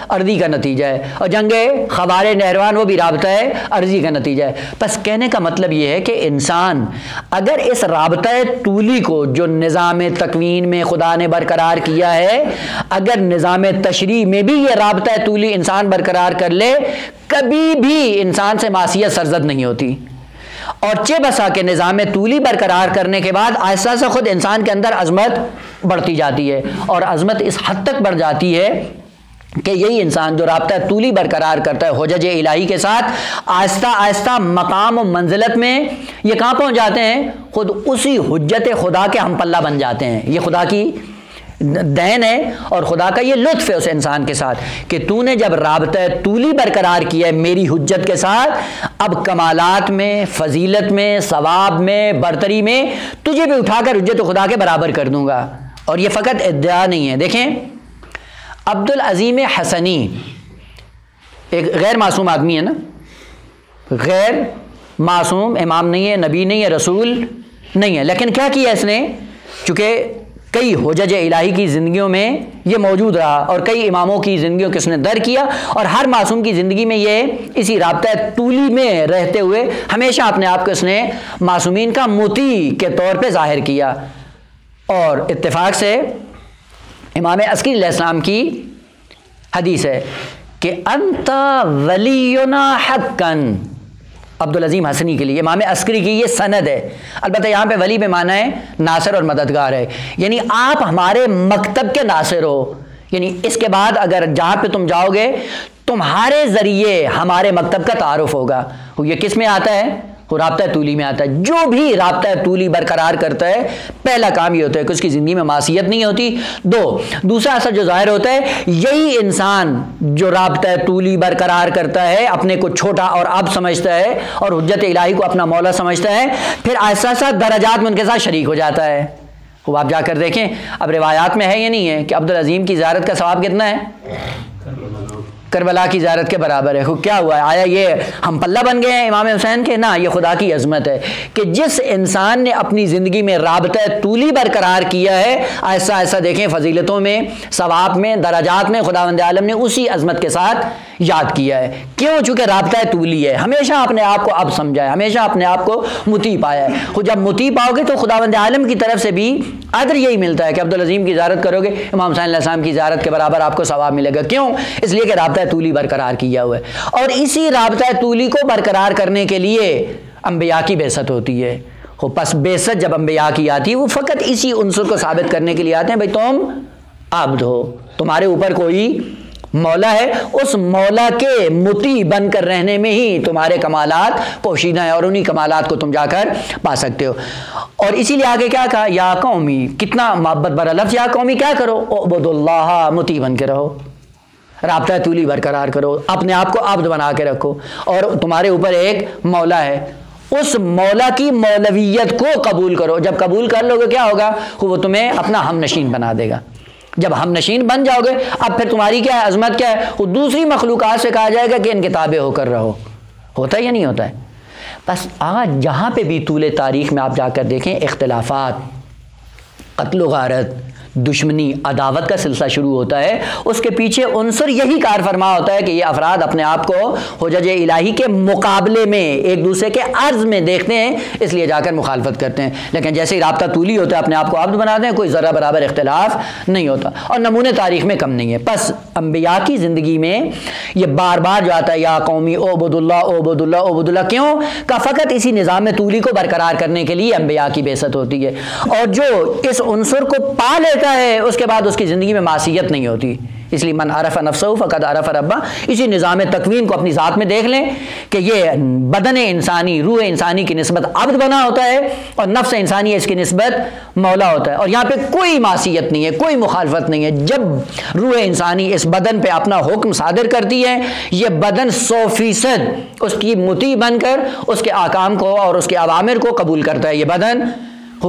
عرضی کا نتیجہ ہے، اور جنگ خوارج نہروان وہ بھی رابطہ عرضی کا نتیجہ ہے. بس کہنے کا مطلب یہ ہے کہ انسان اگر اس رابطہ طولی کو جو نظام تکوین میں خدا نے برقرار کیا ہے، اگر نظام تشریع میں بھی یہ رابطہ طولی انسان برقرار کر لے، کبھی بھی انسان سے معصیت سرزد نہیں ہوتی. اور چہ بسا کہ نظام طولی برقرار کرنے کے بعد آہستہ آہستہ خود انسان کے اندر عظمت بڑھتی جاتی ہے، اور عظمت اس حد تک بڑھ جاتی ہے کہ یہی انسان جو رابطہ طولی برقرار کرتا ہے حجج الہی کے ساتھ، آہستہ آہستہ مقام و منزلت میں یہ کہاں پہنچ جاتے ہیں؟ خود اسی حجت خدا کے ہم پلہ بن جاتے ہیں. یہ خدا کی دین ہے اور خدا کا یہ لطف ہے اس انسان کے ساتھ کہ تو نے جب رابطہ طولی برقرار کیا ہے میری حجت کے ساتھ، اب کمالات میں، فضیلت میں، ثواب میں، برتری میں تجھے بھی اٹھا کر حجت خدا کے برابر کر دوں گا. اور یہ فقط ادعا نہیں ہے. دیکھیں، عبدالعظیم حسنی ایک غیر معصوم آدمی ہے نا، غیر معصوم، امام نہیں ہے، نبی نہیں ہے، رسول نہیں ہے، لیکن کیا کیا اس نے؟ چونکہ کئی حجج الہی کی زندگیوں میں یہ موجود رہا اور کئی اماموں کی زندگیوں کو اس نے در کیا، اور ہر معصوم کی زندگی میں یہ اسی رابطہ طولی میں رہتے ہوئے ہمیشہ اپنے آپ کو اس نے معصومین کا مطیع کے طور پہ ظاہر کیا. اور اتفاق سے امام عسکری علیہ السلام کی حدیث ہے کہ انت ولینا حقاً، عبدالعظیم حسنی کے لیے امام عسکری کی یہ سند ہے. البتہ یہاں پہ ولی بے معنی ہے ناصر اور مددگار ہے، یعنی آپ ہمارے مکتب کے ناصر ہو. یعنی اس کے بعد اگر جہاں پہ تم جاؤ گے تمہارے ذریعے ہمارے مکتب کا تعارف ہوگا. یہ کس میں آتا ہے؟ وہ رابطہ طولی میں آتا ہے. جو بھی رابطہ طولی برقرار کرتا ہے پہلا کام یہ ہوتا ہے کہ اس کی زندگی میں معصیت نہیں ہوتی. دوسرا اثر جو ظاہر ہوتا ہے، یہی انسان جو رابطہ طولی برقرار کرتا ہے اپنے کو چھوٹا اور اب سمجھتا ہے اور حجت الہی کو اپنا مولا سمجھتا ہے، پھر آہستہ آہستہ درجات میں ان کے ساتھ شریک ہو جاتا ہے. وہ آپ جا کر دیکھیں، اب روایات میں ہے یہ نہیں ہے کہ عبدالعظیم کی زیارت کا ثواب کتنا ہے؟ کربلا کی زیارت کے برابر ہے. کیا ہوا ہے؟ آیا یہ ہم پلہ بن گئے ہیں امام حسین کے؟ نہ، یہ خدا کی عظمت ہے کہ جس انسان نے اپنی زندگی میں رابطہ طولی برقرار کیا ہے، ایسا ایسا دیکھیں فضیلتوں میں، ثواب میں، درجات میں خداوند عالم نے اسی عظمت کے ساتھ یاد کیا ہے. کیوں؟ چونکہ رابطہ طولی ہے. ہمیشہ اپنے آپ کو اب سمجھا ہے، ہمیشہ اپنے آپ کو مطیع پایا ہے. خود جب مطیع پاؤ گے تو خداوند عالم کی طرف سے بھی اجر یہی ملتا ہے کہ عبدالعظیم کی زیارت کرو گے، امام حسین علیہ السلام کی زیارت کے برابر آپ کو ثواب ملے گا. کیوں؟ اس لیے کہ رابطہ طولی برقرار کیا ہوا ہے. اور اسی رابطہ طولی کو برقرار کرنے کے لیے انبیاء کی بعثت ہوتی ہے. پس بعثت جب انبیاء کی آتی ہے وہ فقط اسی عنصر کو ثابت کرنے کے لیے آتے ہیں، بھئی تم عبد ہو، تمہارے اوپر کوئی مولا ہے، اس مولا کے مطیع بن کر رہنے میں ہی تمہارے کمالات پوشیدہ ہیں اور انہی کمالات کو تم جا کر پا سکتے ہو. اور اسی لیے آگے کیا کہا؟ یا قومی، کتنا محبت بھرا لفظ. یا قومی کیا کرو؟ اعبد اللہ، مطیع بن کے رہو، رابطہ طولی برقرار کرو، اپنے آپ کو عبد بنا کے رکھو، اور تمہارے اوپر ایک مولا ہے، اس مولا کی مولویت کو قبول کرو. جب قبول کر لو گے کیا ہوگا؟ وہ تمہیں اپنا ہم نشین بنا دے گا. جب ہم نشین بن جاؤ گے اب پھر تمہاری کیا ہے؟ عظمت کیا ہے؟ وہ دوسری مخلوقات سے کہا جائے گا کہ ان کے تابع ہو کر رہو. ہوتا ہے یا نہیں ہوتا ہے؟ بس آج جہاں پہ بھی طول تاریخ میں آپ جا کر دیکھیں، اختلافات، قتل و غارت، دشمنی، عداوت کا سلسلہ شروع ہوتا ہے، اس کے پیچھے عنصر یہی کار فرما ہوتا ہے کہ یہ افراد اپنے آپ کو حجج الہی کے مقابلے میں ایک دوسرے کے عرض میں دیکھتے ہیں، اس لیے جا کر مخالفت کرتے ہیں. لیکن جیسے ہی رابطہ طولی ہوتا ہے اپنے آپ کو عبد بناتے ہیں، کوئی ذرہ برابر اختلاف نہیں ہوتا، اور نمونے تاریخ میں کم نہیں ہے. پس انبیاء کی زندگی میں یہ بار بار جو آتا ہے یا قومی اعبد اللہ اعبد اللہ اعبد اللہ، کیوں کا فقط اسی نظام طولی کو برقرار کرنے کے لیے انبیاء کی بعثت ہوتی ہے. اور جو اس عنصر کو پا لیتا ہے اس کے بعد اس کی زندگی میں معصیت نہیں ہوتی. اس لیے من عرف نفسہ فقد عرف ربہ. اسی نظام تکوین کو اپنی ذات میں دیکھ لیں کہ یہ بدن انسانی، روح انسانی کی نسبت عبد بنا ہوتا ہے، اور نفس انسانی اس کی نسبت مولا ہوتا ہے. اور یہاں پہ کوئی معصیت نہیں ہے، کوئی مخالفت نہیں ہے. جب روح انسانی اس بدن پہ اپنا حکم صادر کرتی ہے، یہ بدن 100% اس کی مطیع بن کر اس کے احکام کو اور اس کے اوامر کو قبول کرتا ہے یہ بدن.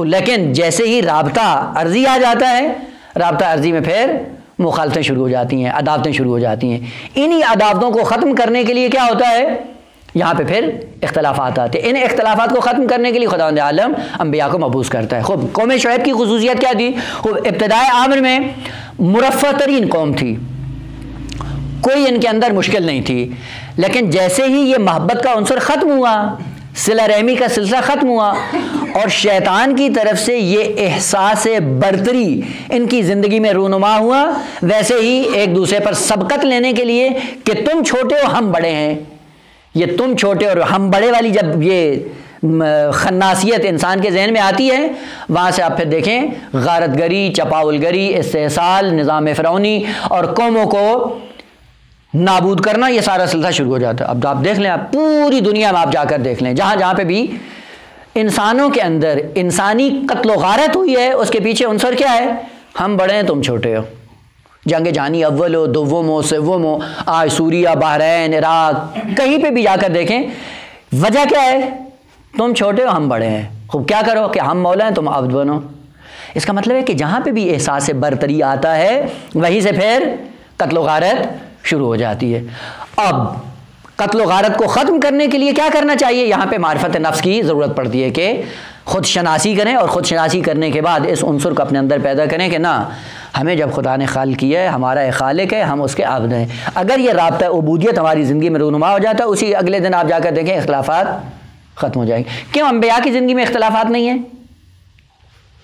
لیکن جیسے ہی رابطہ عرضی آ جاتا ہے، رابطہ عرضی میں پھر مخالفتیں شروع ہو جاتی ہیں، عداوتیں شروع ہو جاتی ہیں. انہی عداوتوں کو ختم کرنے کے لیے کیا ہوتا ہے؟ یہاں پہ پھر اختلافات آتے ہیں. ان اختلافات کو ختم کرنے کے لیے خداوند عالم انبیاء کو مبعوث کرتا ہے. خوب قوم شعیب کی خصوصیت کیا تھی؟ خوب ابتدائے امر میں مرفہ ترین قوم تھی، کوئی ان کے اندر مشکل نہیں تھی. لیکن جیسے ہی یہ محبت کا عنصر ختم ہوا، صلہ رحمی کا سلسلہ ختم ہوا، اور شیطان کی طرف سے یہ احساس برتری ان کی زندگی میں رونما ہوا، ویسے ہی ایک دوسرے پر سبقت لینے کے لیے کہ تم چھوٹے ہو ہم بڑے ہیں، یہ تم چھوٹے اور ہم بڑے والی جب یہ خناسیت انسان کے ذہن میں آتی ہے، وہاں سے آپ پھر دیکھیں غارت گری، چپاول گری، استحصال، نظام فرعونی اور قوموں کو نابود کرنا، یہ سارا سلسلہ شروع ہو جاتا ہے. اب آپ دیکھ لیں، آپ پوری دنیا میں آپ جا کر دیکھ لیں، جہاں جہاں پہ بھی انسانوں کے اندر انسانی قتل و غارت ہوئی ہے، اس کے پیچھے عنصر کیا ہے؟ ہم بڑے ہیں تم چھوٹے ہو. جنگ جہانی اول ہو، دوم ہو، سوم ہو، آج سوریہ، بحرین، عراق، کہیں پہ بھی جا کر دیکھیں، وجہ کیا ہے؟ تم چھوٹے ہو ہم بڑے ہیں. خوب کیا کرو کہ ہم مولا ہیں تم عبد بنو. اس کا مطلب ہے کہ جہاں پہ بھی احساس برتری آتا ہے وہیں سے پھر قتل و غارت شروع ہو جاتی ہے. اب قتل و غارت کو ختم کرنے کے لیے کیا کرنا چاہیے؟ یہاں پہ معرفت نفس کی ضرورت پڑتی ہے کہ خود شناسی کریں، اور خود شناسی کرنے کے بعد اس عنصر کو اپنے اندر پیدا کریں کہ نہ، ہمیں جب خدا نے خلق کیا ہے، ہمارا ایک خالق ہے، ہم اس کے عبد ہیں. اگر یہ رابطہ عبودیت ہماری زندگی میں رونما ہو جاتا ہے، اسی اگلے دن آپ جا کر دیکھیں اختلافات ختم ہو جائیں گے. کیوں انبیاء کی زندگی میں اختلافات نہیں ہیں؟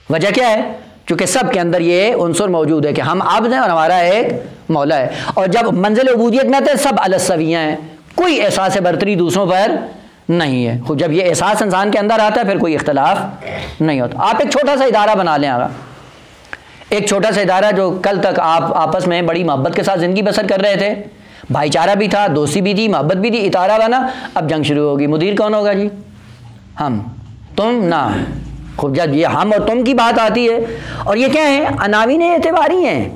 وجہ کیا ہے؟ چونکہ سب کے اندر یہ عنصر موجود ہے کہ ہم عبد ہیں اور ہمارا ایک مولا ہے. اور جب منزل عبودیت میں آتے ہیں سب السویہ ہیں، کوئی احساس برتری دوسروں پر نہیں ہے. جب یہ احساس انسان کے اندر آتا ہے پھر کوئی اختلاف نہیں ہوتا. آپ ایک چھوٹا سا ادارہ بنا لیں، ایک چھوٹا سا ادارہ جو کل تک آپ آپس میں بڑی محبت کے ساتھ زندگی بسر کر رہے تھے، بھائی چارہ بھی تھا، دوستی بھی تھی، محبت بھی تھی، ادارہ بنا، اب جنگ شروع ہوگی. مدیر کون ہوگا جی؟ ہم، تم، نہ. خوب جب یہ ہم اور تم کی بات آتی ہے، اور یہ کیا ہے؟ عناوین اعتباری ہیں.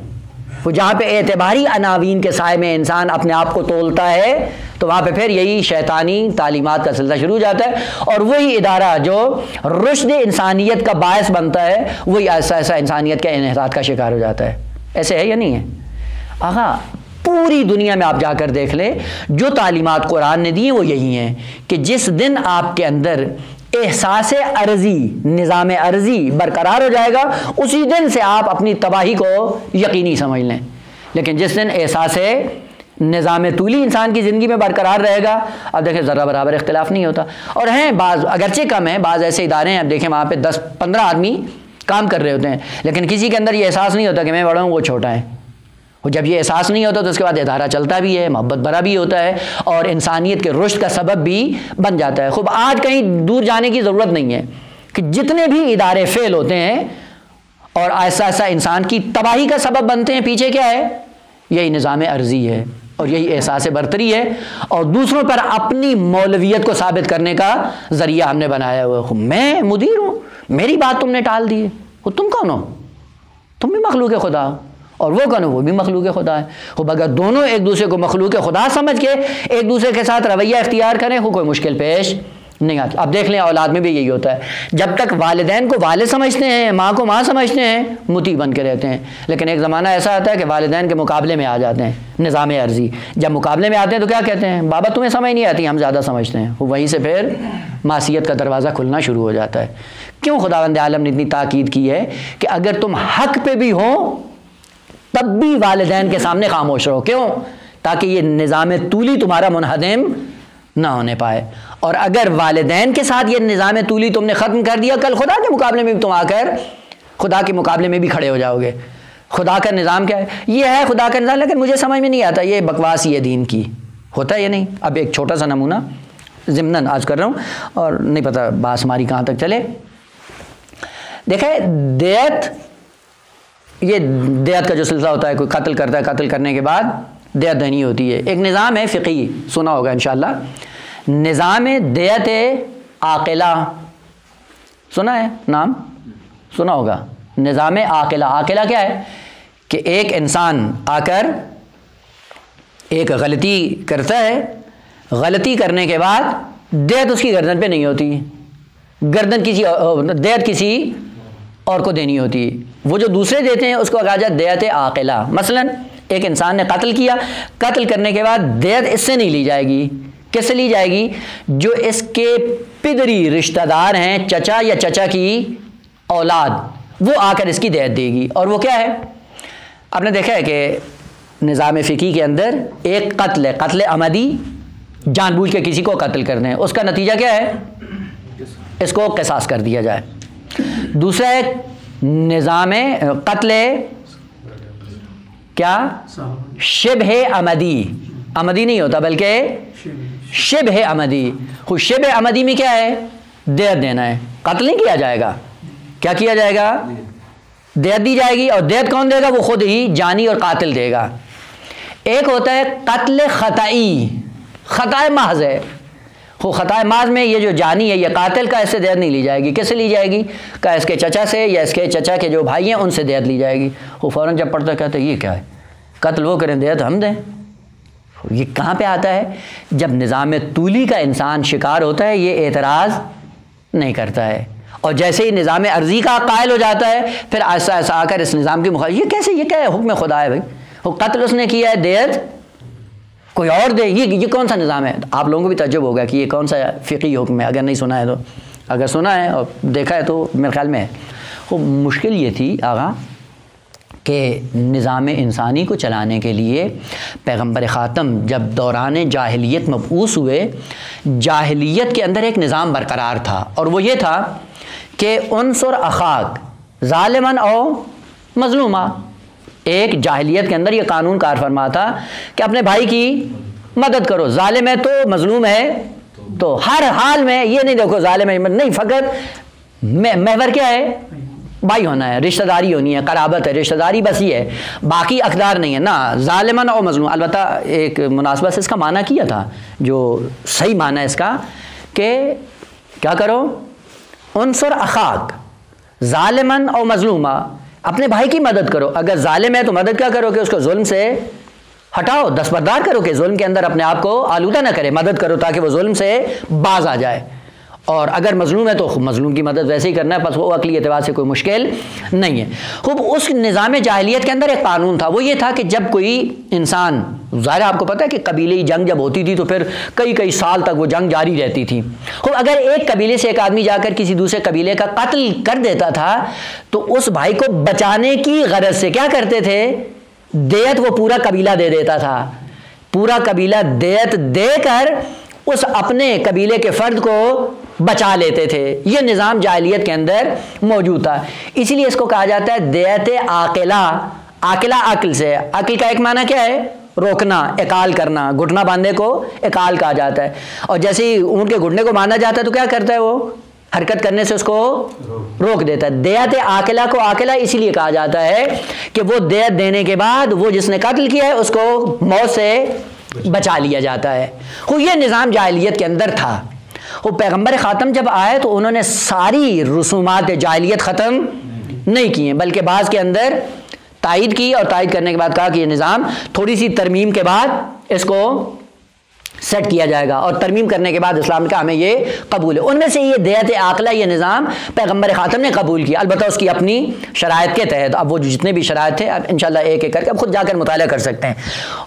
وہ جہاں پہ اعتباری عناوین کے سائے میں انسان اپنے آپ کو تولتا ہے تو وہاں پہ پھر یہی شیطانی تعلیمات کا سلسلہ شروع ہو جاتا ہے، اور وہی ادارہ جو رشد انسانیت کا باعث بنتا ہے وہی ایسا انسانیت کے انحطاط کا شکار ہو جاتا ہے. ایسے ہے یا نہیں ہے؟ آغا پوری دنیا میں آپ جا کر دیکھ لیں، جو تعلیمات قرآن نے دی ہیں وہ یہی ہیں کہ جس دن آپ کے اندر احساس عرضی، نظام عرضی برقرار ہو جائے گا، اسی دن سے آپ اپنی تباہی کو یقینی سمجھ لیں۔ لیکن جس دن احساس نظام طولی انسان کی زندگی میں برقرار رہے گا، اب دیکھیں ذرہ برابر اختلاف نہیں ہوتا، اور ہیں بعض اگرچہ کم ہیں، بعض ایسے ادارے ہیں اب دیکھیں وہاں پہ 10-15 آدمی کام کر رہے ہوتے ہیں، لیکن کسی کے اندر یہ احساس نہیں ہوتا کہ میں بڑا ہوں وہ چھوٹا ہے۔ اور جب یہ احساس نہیں ہوتا تو اس کے بعد ادارہ چلتا بھی ہے، محبت بھرا بھی ہوتا ہے، اور انسانیت کے رشد کا سبب بھی بن جاتا ہے۔ خوب آج کہیں دور جانے کی ضرورت نہیں ہے کہ جتنے بھی ادارے فیل ہوتے ہیں اور ایسا ایسا انسان کی تباہی کا سبب بنتے ہیں، پیچھے کیا ہے؟ یہی نظام عرضی ہے اور یہی احساس برتری ہے، اور دوسروں پر اپنی مولویت کو ثابت کرنے کا ذریعہ ہم نے بنایا ہوا ہے۔ میں مدیر ہوں، میری بات تم نے ٹال دی ہے، وہ تم کون ہو؟ تم بھی مخلوق خدا ہو، اور وہ کون ہے؟ وہ بھی مخلوق خدا ہے۔ خوب اگر دونوں ایک دوسرے کو مخلوق خدا سمجھ کے ایک دوسرے کے ساتھ رویہ اختیار کریں، کوئی مشکل پیش نہیں آتی۔ اب دیکھ لیں اولاد میں بھی یہی ہوتا ہے، جب تک والدین کو والد سمجھتے ہیں، ماں کو ماں سمجھتے ہیں، مطیع بن کے رہتے ہیں، لیکن ایک زمانہ ایسا آتا ہے کہ والدین کے مقابلے میں آ جاتے ہیں نظام عرضی، جب مقابلے میں آتے ہیں تو کیا کہتے ہیں؟ بابا تمہیں سمجھ نہیں آتی، ہم زیادہ سمجھتے ہیں۔ وہیں سے پھر معصیت کا دروازہ کھلنا شروع ہو جاتا ہے۔ کیوں خداوند عالم نے اتنی تاکید کی ہے کہ اگر تم حق پہ بھی ہو تب بھی والدین کے سامنے خاموش رہو؟ کیوں؟ تاکہ یہ نظام طولی تمہارا منہدم نہ ہونے پائے۔ اور اگر والدین کے ساتھ یہ نظام طولی تم نے ختم کر دیا، کل خدا کے مقابلے میں بھی تم آ کر خدا کے مقابلے میں بھی کھڑے ہو جاؤ گے۔ خدا کا نظام کیا ہے؟ یہ ہے خدا کا نظام، لیکن مجھے سمجھ میں نہیں آتا، یہ بکواس یہ دین کی ہوتا ہے یہ نہیں۔ اب ایک چھوٹا سا نمونہ ضمناً آج کر رہا ہوں، اور نہیں پتہ بات ہماری کہاں تک چلے۔ دیکھیں دیت، یہ دیت کا جو سلسلہ ہوتا ہے، کوئی قتل کرتا ہے، قتل کرنے کے بعد دیت دینی ہوتی ہے۔ ایک نظام ہے فقہی، سنا ہوگا انشاءاللہ، نظام دیت عاقلہ، سنا ہے نام؟ سنا ہوگا نظام عاقلہ۔ عاقلہ کیا ہے؟ کہ ایک انسان آ کر ایک غلطی کرتا ہے، غلطی کرنے کے بعد دیت اس کی گردن پہ نہیں ہوتی، گردن دیت کسی اور کو دینی ہوتی ہے۔ وہ جو دوسرے دیتے ہیں اس کو کہا جاتا ہے دیت عاقلہ۔ مثلا ایک انسان نے قتل کیا، قتل کرنے کے بعد دیت اس سے نہیں لی جائے گی، کس سے لی جائے گی؟ جو اس کے پدری رشتہ دار ہیں، چچا یا چچا کی اولاد، وہ آ کر اس کی دیت دے گی۔ اور وہ کیا ہے؟ آپ نے دیکھا ہے کہ نظام فقہی کے اندر ایک قتل ہے، قتل عمدی، جان بوجھ کے کسی کو قتل کر دیں، اس کا نتیجہ کیا ہے؟ اس کو قصاص کر دیا جائے۔ دوسرا ہے نظام قتل کیا؟ شبہ عمدی، عمدی نہیں ہوتا بلکہ شبہ عمدی۔ خود شبہ عمدی میں کیا ہے؟ دیت دینا ہے، قتل نہیں کیا جائے گا، کیا کیا جائے گا؟ دیت دی جائے گی، اور دیت کون دے گا؟ وہ خود ہی جانی اور قاتل دے گا۔ ایک ہوتا ہے قتل خطائی، خطا محض ہے، وہ خطا محض میں یہ جو جانی ہے، یہ قاتل کا، اس سے دیت نہیں لی جائے گی۔ کس سے لی جائے گی؟ کہ اس کے چچا سے، یا اس کے چچا کے جو بھائی ہیں ان سے دیت لی جائے گی۔ وہ فوراً جب پڑھتا کہتے ہیں یہ کیا ہے؟ قتل وہ کریں دیت ہم دیں؟ یہ کہاں پہ آتا ہے؟ جب نظام طولی کا انسان شکار ہوتا ہے یہ اعتراض نہیں کرتا ہے، اور جیسے ہی نظام عرضی کا قائل ہو جاتا ہے پھر ایسا ایسا آ کر اس نظام کی مخالف، یہ کیسے، یہ کیا ہے؟ حکم خدا ہے بھائی، وہ قتل اس نے کیا ہے، دیت کوئی اور دے، یہ کون سا نظام ہے؟ آپ لوگوں کو بھی تعجب ہوگا کہ یہ کون سا فقہی حکم ہے، اگر نہیں سنا ہے تو، اگر سنا ہے اور دیکھا ہے تو میرے خیال میں ہے۔ وہ مشکل یہ تھی آغا کہ نظام انسانی کو چلانے کے لیے پیغمبر خاتم جب دوران جاہلیت مبعوث ہوئے، جاہلیت کے اندر ایک نظام برقرار تھا، اور وہ یہ تھا کہ انصر اخاک ظالماً او مظلوما۔ ایک جاہلیت کے اندر یہ قانون کار فرما تھا کہ اپنے بھائی کی مدد کرو، ظالم ہے تو مظلوم ہے تو ہر حال میں یہ نہیں دیکھو ظالم ہے نہیں، فقط محور کیا ہے؟ بھائی ہونا ہے، رشتہ داری ہونی ہے، قرابت ہے، رشتہ داری بس یہ ہے، باقی اقدار نہیں ہے نا، ظالماً او مظلوم۔ البتہ ایک مناسبت سے اس کا معنی کیا تھا، جو صحیح معنی ہے اس کا کہ کیا کرو؟ انصر اخاک ظالماً او مظلوما، اپنے بھائی کی مدد کرو، اگر ظالم ہے تو مدد کیا کرو کہ اس کو ظلم سے ہٹاؤ، دستبردار کرو کہ ظلم کے اندر اپنے آپ کو آلودہ نہ کرے، مدد کرو تاکہ وہ ظلم سے باز آ جائے۔ اور اگر مظلوم ہے تو مظلوم کی مدد ویسے ہی کرنا ہے، پس وہ عقلی اعتبار سے کوئی مشکل نہیں ہے۔ خوب اس نظام جاہلیت کے اندر ایک قانون تھا، وہ یہ تھا کہ جب کوئی انسان، ظاہر آپ کو پتہ ہے کہ قبیلے جنگ جب ہوتی تھی تو پھر کئی سال تک وہ جنگ جاری رہتی تھی۔ خوب اگر ایک قبیلے سے ایک آدمی جا کر کسی دوسرے قبیلے کا قتل کر دیتا تھا تو اس بھائی کو بچانے کی غرض سے کیا کرتے تھے، دیت وہ پورا قبیلہ دے دیتا تھا، پورا قبیلہ دیت دے کر اس اپنے قبیلے کے فرد کو بچا لیتے تھے۔ یہ نظام جاہلیت کے اندر موجود تھا، اسی لیے اس کو کہا جاتا ہے دیت عاقلہ۔ عاقلہ عقل سے، عقل کا ایک معنی کیا ہے، روکنا، اقال کرنا، گھٹنا باندھنے کو اقال کہا جاتا ہے۔ اور جیسے ہی اونٹ کے گھٹنے کو باندھا جاتا ہے تو کیا کرتا ہے، وہ حرکت کرنے سے اس کو روک دیتا ہے۔ دیت عاقلہ کو عاقلہ اسی لیے کہا جاتا ہے کہ وہ دیت دینے کے بعد وہ جس نے قتل کیا ہے اس کو موت سے بچا لیا جاتا ہے۔ وہ یہ نظام جاہلیت کے اندر تھا۔ وہ پیغمبر خاتم جب آئے تو انہوں نے ساری رسومات جاہلیت ختم نہیں کی ہیں، بلکہ بعض کے اندر تائید کی، اور تائید کرنے کے بعد کہا کہ یہ نظام تھوڑی سی ترمیم کے بعد اس کو سیٹ کیا جائے گا، اور ترمیم کرنے کے بعد اسلام کا ہمیں یہ قبول ہے۔ ان میں سے یہ دیت عاقلہ یہ نظام پیغمبر خاتم نے قبول کیا، البتہ اس کی اپنی شرائط کے تحت۔ اب وہ جتنے بھی شرائط تھے اب انشاءاللہ ایک ایک کر کے اب خود جا کر مطالعہ کر سکتے ہیں۔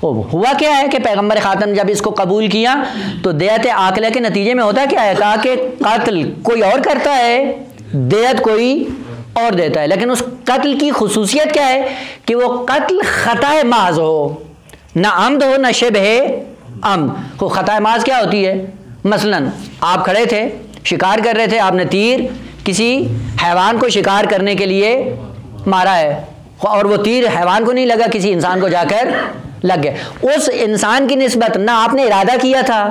ہوا کیا ہے کہ پیغمبر خاتم نے جب اس کو قبول کیا تو دیت عاقلہ کے نتیجے میں ہوتا کیا ہے، کہا کہ قتل کوئی اور کرتا ہے، دیت کوئی اور دیتا ہے، لیکن اس قتل کی خصوصیت کیا ہے کہ وہ قتل خطا محض ہو، نہ عمد ہو نہ شبہ عمد۔ وہ خطا محض کیا ہوتی ہے، مثلا آپ کھڑے تھے شکار کر رہے تھے، آپ نے تیر کسی حیوان کو شکار کرنے کے لیے مارا ہے، اور وہ تیر حیوان کو نہیں لگا، کسی انسان کو جا کر لگ گیا۔ اس انسان کی نسبت نہ آپ نے ارادہ کیا تھا،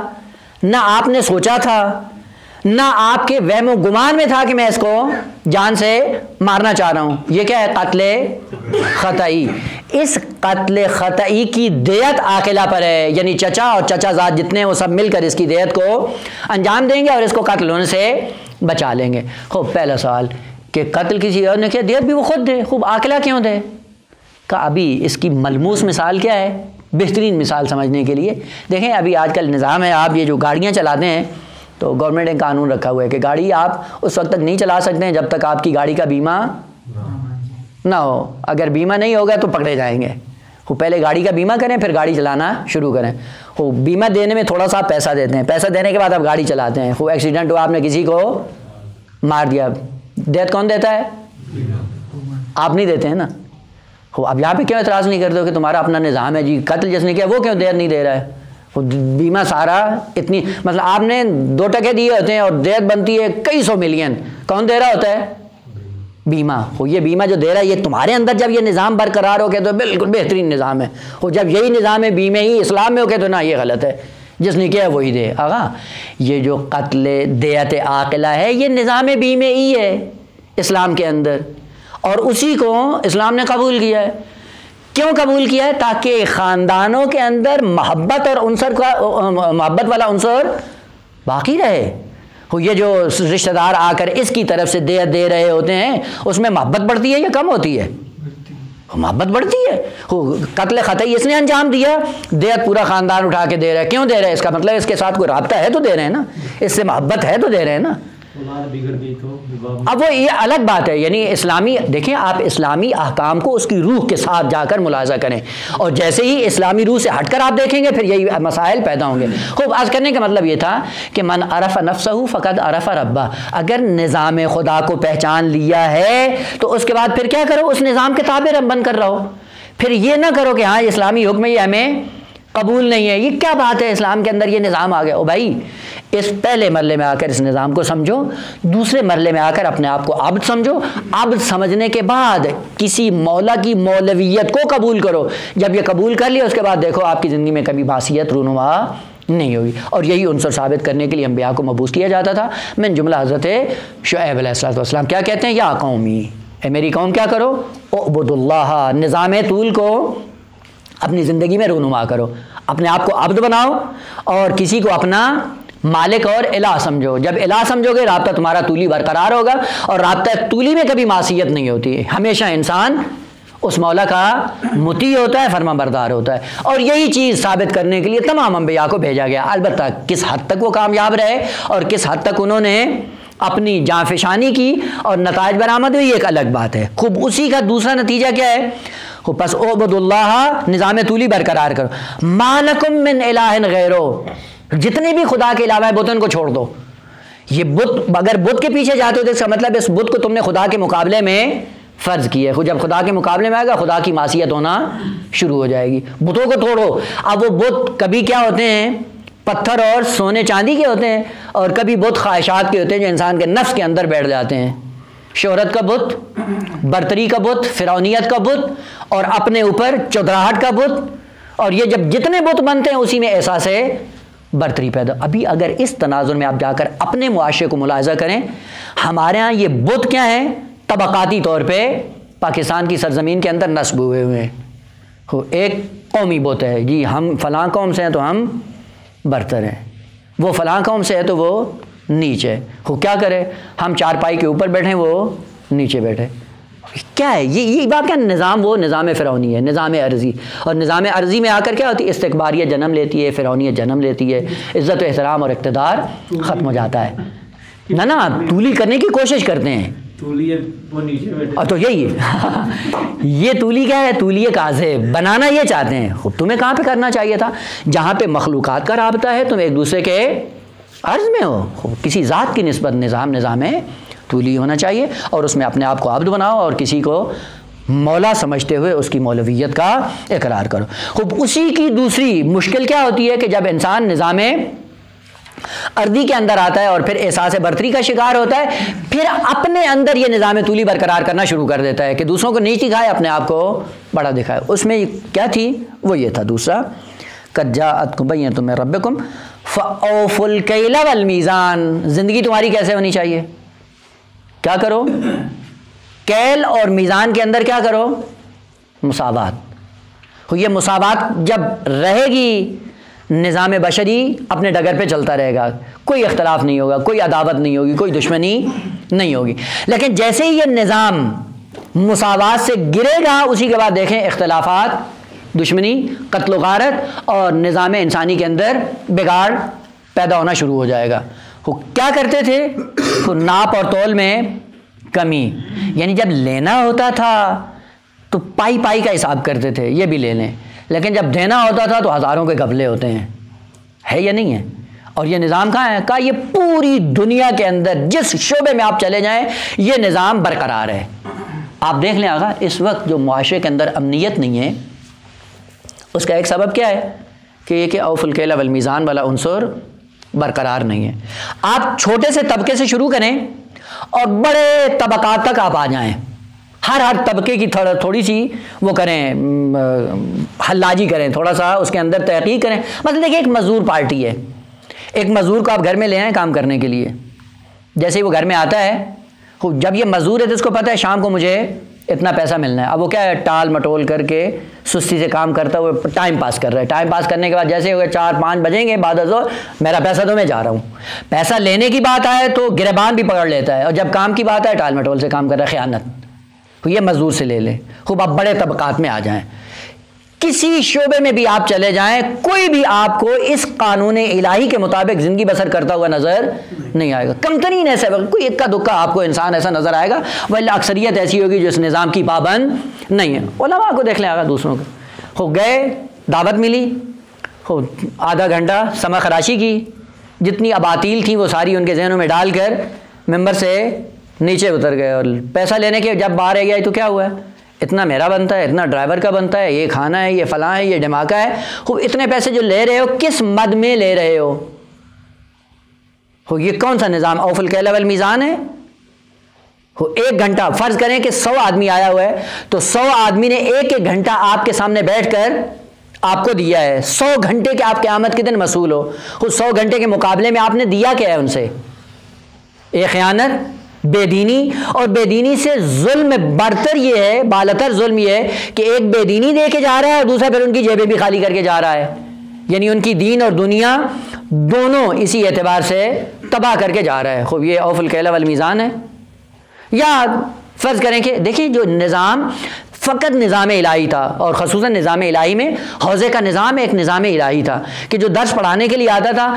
نہ آپ نے سوچا تھا، نہ آپ کے وہم و گمان میں تھا کہ میں اس کو جان سے مارنا چاہ رہا ہوں۔ یہ کیا ہے، قتل خطئی۔ اس قتل خطئی کی دیت عاقلہ پر ہے، یعنی چچا اور چچا زاد جتنے ہیں وہ سب مل کر اس کی دیت کو انجام دیں گے اور اس کو قتل ہونے سے بچا لیں گے۔ خوب پہلا سوال کہ قتل کسی اور نے کیا، دیت بھی وہ خود دے، خوب عاقلہ کیوں دے؟ کہا ابھی اس کی ملموس مثال کیا ہے، بہترین مثال سمجھنے کے لیے دیکھیں، ابھی آج کل نظام ہے، آپ یہ جو گاڑیاں چلاتے ہیں تو گورنمنٹ نے قانون رکھا ہوا ہے کہ گاڑی آپ اس وقت تک نہیں چلا سکتے ہیں جب تک آپ کی گاڑی کا بیمہ نہ ہو، اگر بیمہ نہیں ہوگا تو پکڑے جائیں گے۔ وہ پہلے گاڑی کا بیمہ کریں پھر گاڑی چلانا شروع کریں۔ وہ بیمہ دینے میں تھوڑا سا پیسہ دیتے ہیں، پیسہ دینے کے بعد آپ گاڑی چلاتے ہیں، وہ ایکسیڈنٹ ہوا، آپ نے کسی کو مار دیا، دیت کون دیتا ہے؟ آپ نہیں دیتے ہیں نا۔ اب یہاں پہ کیوں اعتراض نہیں کرتے ہو کہ تمہارا اپنا نظام ہے جی، قتل جس نے کیا وہ کیوں دیت نہیں دے رہا ہے؟ بیمہ سارا اتنی، مطلب آپ نے 2 ٹکے دیے ہوتے ہیں اور دیت بنتی ہے کئی سو ملین، کون دے رہا ہوتا ہے؟ بیمہ۔ ہو یہ بیمہ جو دے رہا ہے یہ تمہارے اندر جب یہ نظام برقرار ہو گیا تو بالکل بہترین نظام ہے، اور جب یہی نظام ہے بیمے ہی اسلام میں ہو گیا تو نہ، یہ غلط ہے، جس نے کیا وہی دے۔ آغا یہ جو قتل دیت عاقلہ ہے یہ نظام بیمے ہی ہے اسلام کے اندر، اور اسی کو اسلام نے قبول کیا ہے۔ کیوں قبول کیا ہے؟ تاکہ خاندانوں کے اندر محبت اور محبت والا عنصر باقی رہے۔ یہ جو رشتہ دار آ کر اس کی طرف سے دیت دے رہے ہوتے ہیں اس میں محبت بڑھتی ہے یا کم ہوتی ہے؟ محبت بڑھتی ہے۔ قتل خطئی اس نے انجام دیا، دیت پورا خاندان اٹھا کے دے رہا ہے، کیوں دے رہا ہے؟ اس کا مطلب اس کے ساتھ کوئی رابطہ ہے تو دے رہے ہیں نا، اس سے محبت ہے تو دے رہے ہیں نا۔ اب وہ یہ الگ بات ہے، یعنی اسلامی، دیکھیں آپ اسلامی احکام کو اس کی روح کے ساتھ جا کر ملاحظہ کریں، اور جیسے ہی اسلامی روح سے ہٹ کر آپ دیکھیں گے پھر یہی مسائل پیدا ہوں گے۔ خوب عرض کرنے کا مطلب یہ تھا کہ من عرف نفسہ فقد عرف ربہ، اگر نظام خدا کو پہچان لیا ہے تو اس کے بعد پھر کیا کرو، اس نظام کے تابع بن کر رہو، پھر یہ نہ کرو کہ ہاں اسلامی حکم یہ ہمیں قبول نہیں ہے، یہ کیا بات ہے، اسلام کے اندر یہ نظام آ گیا۔ او بھائی اس پہلے مرحلے میں آ کر اس نظام کو سمجھو، دوسرے مرحلے میں آ کر اپنے آپ کو عبد سمجھو، عبد سمجھنے کے بعد کسی مولا کی مولویت کو قبول کرو، جب یہ قبول کر لیا اس کے بعد دیکھو آپ کی زندگی میں کبھی معصیت رونما نہیں ہوگی۔ اور یہی عنصر ثابت کرنے کے لیے انبیاء کو مبعوث کیا جاتا تھا۔ من جملہ حضرت شعیب علیہ السلام کیا کہتے ہیں، یا قومی، اے میری قوم کیا کرو، اعبدوا اللہ، نظام طول کو اپنی زندگی میں رونما کرو، اپنے آپ کو عبد بناؤ اور کسی کو اپنا مالک اور الہ سمجھو۔ جب الہ سمجھو گے رابطہ تمہارا طولی برقرار ہوگا، اور رابطہ طولی میں کبھی معصیت نہیں ہوتی ہے، ہمیشہ انسان اس مولا کا مطیع ہوتا ہے، فرما بردار ہوتا ہے. اور یہی چیز ثابت کرنے کے لیے تمام انبیاء کو بھیجا گیا. البتہ کس حد تک وہ کامیاب رہے اور کس حد تک انہوں نے اپنی جاں فشانی کی اور نتائج برآمد ہوئی، ایک الگ بات ہے. خوب اسی کا دوسرا نتیجہ کیا ہے؟ پس اعبدوا اللہ، نظام طولی برقرار کرو. ما لکم من الہ غیرہ، جتنے بھی خدا کے علاوہ بتوں کو چھوڑ دو. یہ بت، اگر بت کے پیچھے جاتے ہو تو اس کا مطلب اس بت کو تم نے خدا کے مقابلے میں فرض کیا ہے. جب خدا کے مقابلے میں آئے گا خدا کی معصیت ہونا شروع ہو جائے گی. بتوں کو توڑو. اب وہ بت کبھی کیا ہوتے ہیں؟ پتھر اور سونے چاندی کے ہوتے ہیں، اور کبھی بت خواہشات کے ہوتے ہیں جو انسان کے نفس کے اندر بیٹھ جاتے ہیں. شہرت کا بت، برتری کا بت، فرعونیت کا بت، اور اپنے اوپر چودراہٹ کا بت. اور یہ جب جتنے بت بنتے ہیں اسی میں احساس برتری پیدا. ابھی اگر اس تناظر میں آپ جا کر اپنے معاشرے کو ملاحظہ کریں، ہمارے ہاں یہ بت کیا ہیں؟ طبقاتی طور پہ پاکستان کی سرزمین کے اندر نصب ہوئے ہوئے ہیں. ایک قومی بت ہے، جی ہم فلاں قوم سے ہیں تو ہم برتر ہیں، وہ فلاں قوم سے ہے تو وہ نیچے. وہ کیا کرے؟ ہم چارپائی کے اوپر بیٹھیں، وہ نیچے بیٹھے. کیا ہے یہ بات؟ کیا نظام؟ وہ نظام فرعونی ہے، نظام عرضی. اور نظام عرضی میں آ کر کیا ہوتی ہے؟ استکباریت جنم لیتی ہے، فرعونیت جنم لیتی ہے، عزت و احترام اور اقتدار ختم ہو جاتا ہے. نا تولی کرنے کی کوشش کرتے ہیں. اور تو یہی ہے یہ تولی کیا ہے؟ تولی کاذب بنانا یہ چاہتے ہیں. خود تمہیں کہاں پہ کرنا چاہیے تھا؟ جہاں پہ مخلوقات کا رابطہ ہے، تم ایک دوسرے کے عرض میں ہو. کسی ذات کی نسبت نظام تولی ہونا چاہیے، اور اس میں اپنے آپ کو عبد بناؤ اور کسی کو مولا سمجھتے ہوئے اس کی مولویت کا اقرار کرو. خوب اسی کی دوسری مشکل کیا ہوتی ہے کہ جب انسان نظام ارضی کے اندر آتا ہے اور پھر احساس برتری کا شکار ہوتا ہے، پھر اپنے اندر یہ نظام طولی برقرار کرنا شروع کر دیتا ہے کہ دوسروں کو نیچ دکھائے، اپنے آپ کو بڑا دکھائے. اس میں کیا تھی؟ وہ یہ تھا دوسرا، قد جاءتکم بینۃ من ربکم فاوفوا الکیل والمیزان. زندگی تمہاری کیسے ہونی چاہیے؟ کیا کرو؟ کیل اور میزان کے اندر کیا کرو؟ مساوات. یہ مساوات جب رہے گی، نظام بشری اپنے ڈگر پہ چلتا رہے گا، کوئی اختلاف نہیں ہوگا، کوئی عداوت نہیں ہوگی، کوئی دشمنی نہیں ہوگی. لیکن جیسے ہی یہ نظام مساوات سے گرے گا، اسی کے بعد دیکھیں اختلافات، دشمنی، قتل و غارت اور نظام انسانی کے اندر بگاڑ پیدا ہونا شروع ہو جائے گا. وہ کیا کرتے تھے؟ وہ ناپ اور تول میں کمی. یعنی جب لینا ہوتا تھا تو پائی پائی کا حساب کرتے تھے، یہ بھی لے لیں. لیکن جب دینا ہوتا تھا تو ہزاروں کے گھپلے ہوتے ہیں. ہے یا نہیں ہے؟ اور یہ نظام کہاں ہے؟ کہا یہ پوری دنیا کے اندر جس شعبے میں آپ چلے جائیں یہ نظام برقرار ہے. آپ دیکھ لیں آقا، اس وقت جو معاشرے کے اندر امنیت نہیں ہے، اس کا ایک سبب کیا ہے؟ کہ یہ کہ اوفوا الکیل والمیزان والا عنصر برقرار نہیں ہے. آپ چھوٹے سے طبقے سے شروع کریں اور بڑے طبقات تک آپ آ جائیں. ہر طبقے کی تھوڑی سی وہ کریں، حلاجی کریں، تھوڑا سا اس کے اندر تحقیق کریں. مثلا دیکھیں ایک مزدور پارٹی ہے، ایک مزدور کو آپ گھر میں لے آئیں کام کرنے کے لیے. جیسے ہی وہ گھر میں آتا ہے، جب یہ مزدور ہے تو اس کو پتہ ہے شام کو مجھے اتنا پیسہ ملنا ہے. اب وہ کیا ہے؟ ٹال مٹول کر کے سستی سے کام کرتا ہے، وہ ٹائم پاس کر رہا ہے. ٹائم پاس کرنے کے بعد جیسے ہوگا 4-5 بجیں گے بعد ازو میرا پیسہ تو میں جا رہا ہوں. پیسہ لینے کی بات آئے تو گریبان بھی پکڑ لیتا ہے، اور جب کام کی بات آئے ٹال مٹول سے کام کر رہا ہے، خیانت. تو یہ مزدور سے لے لیں. خوب آپ بڑے طبقات میں آ جائیں، کسی شعبے میں بھی آپ چلے جائیں، کوئی بھی آپ کو اس قانون الہی کے مطابق زندگی بسر کرتا ہوا نظر نہیں آئے گا. کم ترین ایسے کوئی اکا دکا آپ کو انسان ایسا نظر آئے گا، ولی اکثریت ایسی ہوگی جو اس نظام کی پابند نہیں ہے. علماء کو دیکھ لیں آگا، دوسروں کو ہو گئے، دعوت ملی، ہو آدھا گھنٹہ سما خراشی کی، جتنی اباطیل تھیں وہ ساری ان کے ذہنوں میں ڈال کر ممبر سے نیچے اتر گئے. اور پیسہ لینے کے جب باہر آ گیا تو کیا ہوا ہے؟ اتنا میرا بنتا ہے، اتنا ڈرائیور کا بنتا ہے، یہ کھانا ہے، یہ فلاں ہے، یہ ڈھماکہ ہے. خوب اتنے پیسے جو لے رہے ہو کس مد میں لے رہے ہو؟ یہ کون سا نظام اوفوا الکیل والمیزان ہے؟ 1 گھنٹہ فرض کریں کہ 100 آدمی آیا ہوا ہے، تو 100 آدمی نے ایک گھنٹہ آپ کے سامنے بیٹھ کر آپ کو دیا ہے. 100 گھنٹے کے آپ قیامت کے دن مسئول ہو. خود 100 گھنٹے کے مقابلے میں آپ نے دیا کیا ہے ان سے؟ ایک خیانت، بے دینی. اور بے دینی سے ظلم برتر یہ ہے، بالاتر ظلم یہ ہے کہ ایک بے دینی دے کے جا رہا ہے اور دوسرا پھر ان کی جیبیں بھی خالی کر کے جا رہا ہے. یعنی ان کی دین اور دنیا دونوں اسی اعتبار سے تباہ کر کے جا رہا ہے. خوب یہ اوفوا الکیل والمیزان ہے. یا فرض کریں کہ دیکھیں جو نظام فقط نظام الہی تھا، اور خصوصاً نظام الہی میں حوضے کا نظام ایک نظام الہی تھا کہ جو درس پڑھانے کے لیے آتا تھا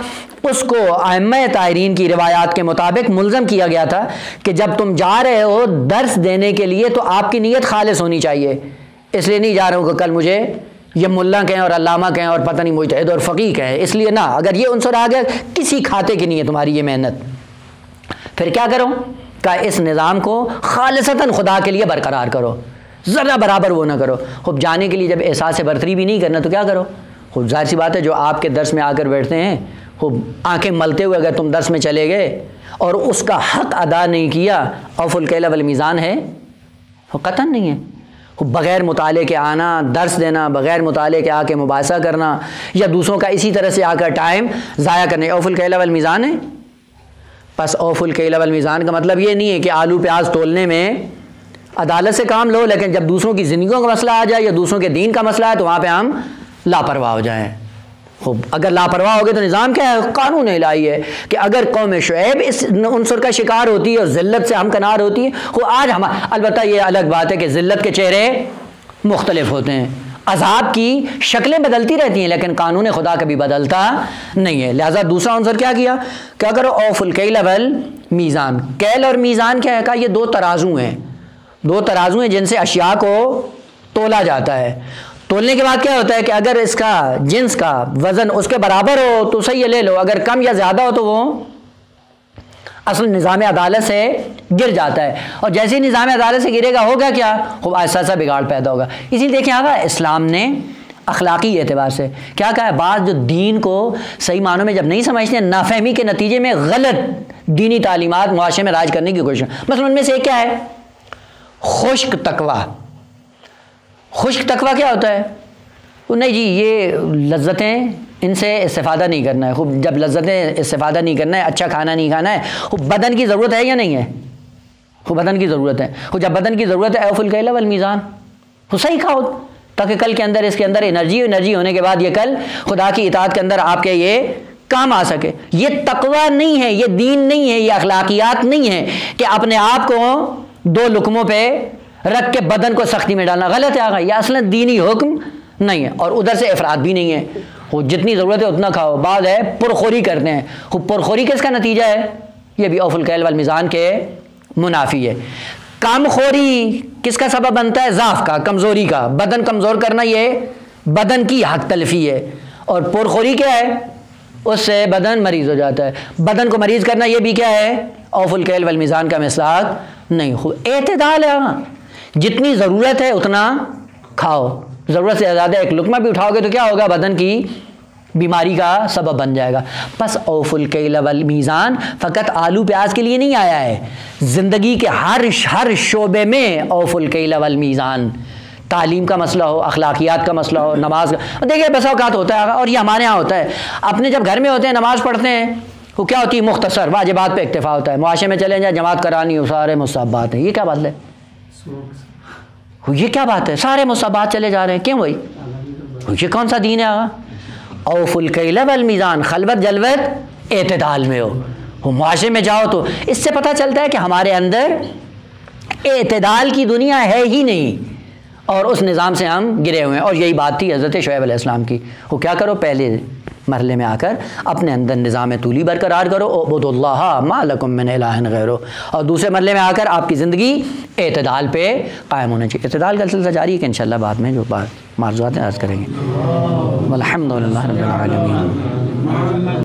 اس کو ائمہ طاہرین کی روایات کے مطابق ملزم کیا گیا تھا کہ جب تم جا رہے ہو درس دینے کے لیے تو آپ کی نیت خالص ہونی چاہیے، اس لیے نہیں جا رہا ہوں کہ کل مجھے یہ ملا کہیں اور علامہ کہیں اور پتہ نہیں مجتہد اور فقیہ کہیں، اس لیے نہ، اگر یہ عنصر آ گیا کسی کھاتے کی نہیں ہے تمہاری یہ محنت، پھر کیا کرو کہ اس نظام کو خالصتاً خدا کے لیے برقرار کرو، ذرا برابر وہ نہ کرو۔ خوب جانے کے لیے جب احساس برتری بھی نہیں کرنا تو کیا کرو؟ خوب ظاہر سی بات ہے جو آپ کے درس میں آ کر بیٹھتے ہیں خوب آنکھیں ملتے ہوئے اگر تم درس میں چلے گئے اور اس کا حق ادا نہیں کیا، اوف الکیل والمیزان ہے وہ قطعاً نہیں ہے۔ بغیر مطالعے کے آنا، درس دینا، بغیر مطالعے کے آ کے مباحثہ کرنا یا دوسروں کا اسی طرح سے آ کر ٹائم ضائع کرنے، اوف الکیل والمیزان ہے۔ بس اوف الکیل والمیزان کا مطلب یہ نہیں ہے کہ آلو پیاز تولنے میں عدالت سے کام لو، لیکن جب دوسروں کی زندگیوں کا مسئلہ آ جائے یا دوسروں کے دین کا مسئلہ ہے تو وہاں پہ ہم لاپرواہ ہو جائیں۔ خوب اگر لاپرواہ ہو گئے تو نظام کیا ہے؟ قانون الہی ہے کہ اگر قوم شعیب اس عنصر کا شکار ہوتی ہے اور ذلت سے ہمکنار ہوتی ہے، وہ آج ہم، البتہ یہ الگ بات ہے کہ ذلت کے چہرے مختلف ہوتے ہیں، عذاب کی شکلیں بدلتی رہتی ہیں لیکن قانون خدا کبھی بدلتا نہیں ہے۔ لہٰذا دوسرا عنصر کیا کیا؟ کیا کرو؟ اوف الکیل والمیزان۔ کیل اور میزان کیا ہے؟ کہا یہ دو ترازو ہیں، دو ترازو ہیں جن سے اشیاء کو تولا جاتا ہے۔ تولنے کے بعد کیا ہوتا ہے کہ اگر اس کا جنس کا وزن اس کے برابر ہو تو صحیح لے لو، اگر کم یا زیادہ ہو تو وہ اصل نظام عدالت سے گر جاتا ہے، اور جیسے ہی نظام عدالت سے گرے گا ہوگا کیا؟ خوب ایسا ایسا بگاڑ پیدا ہوگا۔ اسی لیے دیکھیں آگا اسلام نے اخلاقی اعتبار سے کیا کہا ہے؟ بعض جو دین کو صحیح معنوں میں جب نہیں سمجھتے ہیں، نافہمی کے نتیجے میں غلط دینی تعلیمات معاشرے میں رائج کرنے کی کوشش، مثلا ان میں سے ایک کیا ہے؟ خشک تقویٰ۔ خشک تقویٰ کیا ہوتا ہے؟ نہیں جی یہ لذتیں ان سے استفادہ نہیں کرنا ہے، خوب جب لذتیں استفادہ نہیں کرنا ہے، اچھا کھانا نہیں کھانا ہے، خوب بدن کی ضرورت ہے یا نہیں ہے؟ خوب بدن کی ضرورت ہے، خوب جب بدن کی ضرورت ہے اوف الکیل والمیزان، تو صحیح کھاؤ تاکہ کل کے اندر اس کے اندر انرجی ہونے کے بعد یہ کل خدا کی اطاعت کے اندر آپ کے یہ کام آ سکے۔ یہ تقویٰ نہیں ہے، یہ دین نہیں ہے، یہ اخلاقیات نہیں ہے کہ اپنے آپ کو دو لقموں پہ رکھ کے بدن کو سختی میں ڈالنا، غلط ہے آگا، یہ اصلا دینی حکم نہیں ہے، اور ادھر سے افراد بھی نہیں ہے، وہ جتنی ضرورت ہے اتنا کھاؤ۔ بعض ہے پرخوری کرتے ہیں، خوب پرخوری کس کا نتیجہ ہے؟ یہ بھی اوف الکیل والمیزان کے منافی ہے۔ کم خوری کس کا سبب بنتا ہے؟ ضعف کا، کمزوری کا، بدن کمزور کرنا یہ بدن کی حق تلفی ہے، اور پرخوری کیا ہے؟ اس سے بدن مریض ہو جاتا ہے۔ بدن کو مریض کرنا یہ بھی کیا ہے؟ اوف الکیل والمیزان کا مصداق نہیں۔ خوب اعتدال ہے، جتنی ضرورت ہے اتنا کھاؤ، ضرورت سے زیادہ ایک لقمہ بھی اٹھاؤ گے تو کیا ہوگا؟ بدن کی بیماری کا سبب بن جائے گا۔ بس اوف الکیل والمیزان فقط آلو پیاز کے لیے نہیں آیا ہے، زندگی کے ہر شعبے میں اوف الکیل والمیزان۔ تعلیم کا مسئلہ ہو، اخلاقیات کا مسئلہ ہو، نماز کا، دیکھیے بسا اوقات ہوتا ہے اور یہ ہمارے ہاں ہوتا ہے، اپنے جب گھر میں ہوتے ہیں نماز پڑھتے ہیں وہ کیا ہوتی ہے؟ مختصر واجبات پہ اکتفا ہوتا ہے، معاشرے میں چلیں جائیں جماعت کرانی ہو، سارے مستحبات ہیں، یہ کیا بات ہے؟ یہ کیا بات ہے؟ سارے مستحبات چلے جا رہے ہیں، کیوں بھائی؟ یہ کون سا دین ہے آگا؟ اوف الکیل والمیزان، خلوت جلوت اعتدال میں ہو، معاشرے میں جاؤ تو اس سے پتہ چلتا ہے کہ ہمارے اندر اعتدال کی دنیا ہے ہی نہیں، اور اس نظام سے ہم گرے ہوئے ہیں۔ اور یہی بات تھی حضرت شعیب علیہ السلام کی، وہ کیا کرو؟ پہلے مرحلے میں آ کر اپنے اندر نظام طولی برقرار کرو، اعبدوا اللہ ما لکم من الہ غیرہ، اور دوسرے مرحلے میں آ کر آپ کی زندگی اعتدال پہ قائم ہونا چاہیے۔ اعتدال کا سلسلہ جاری ہے کہ انشاءاللہ بعد میں جو بات معروضات عرض کریں گے۔ والحمد للہ رب العالمین۔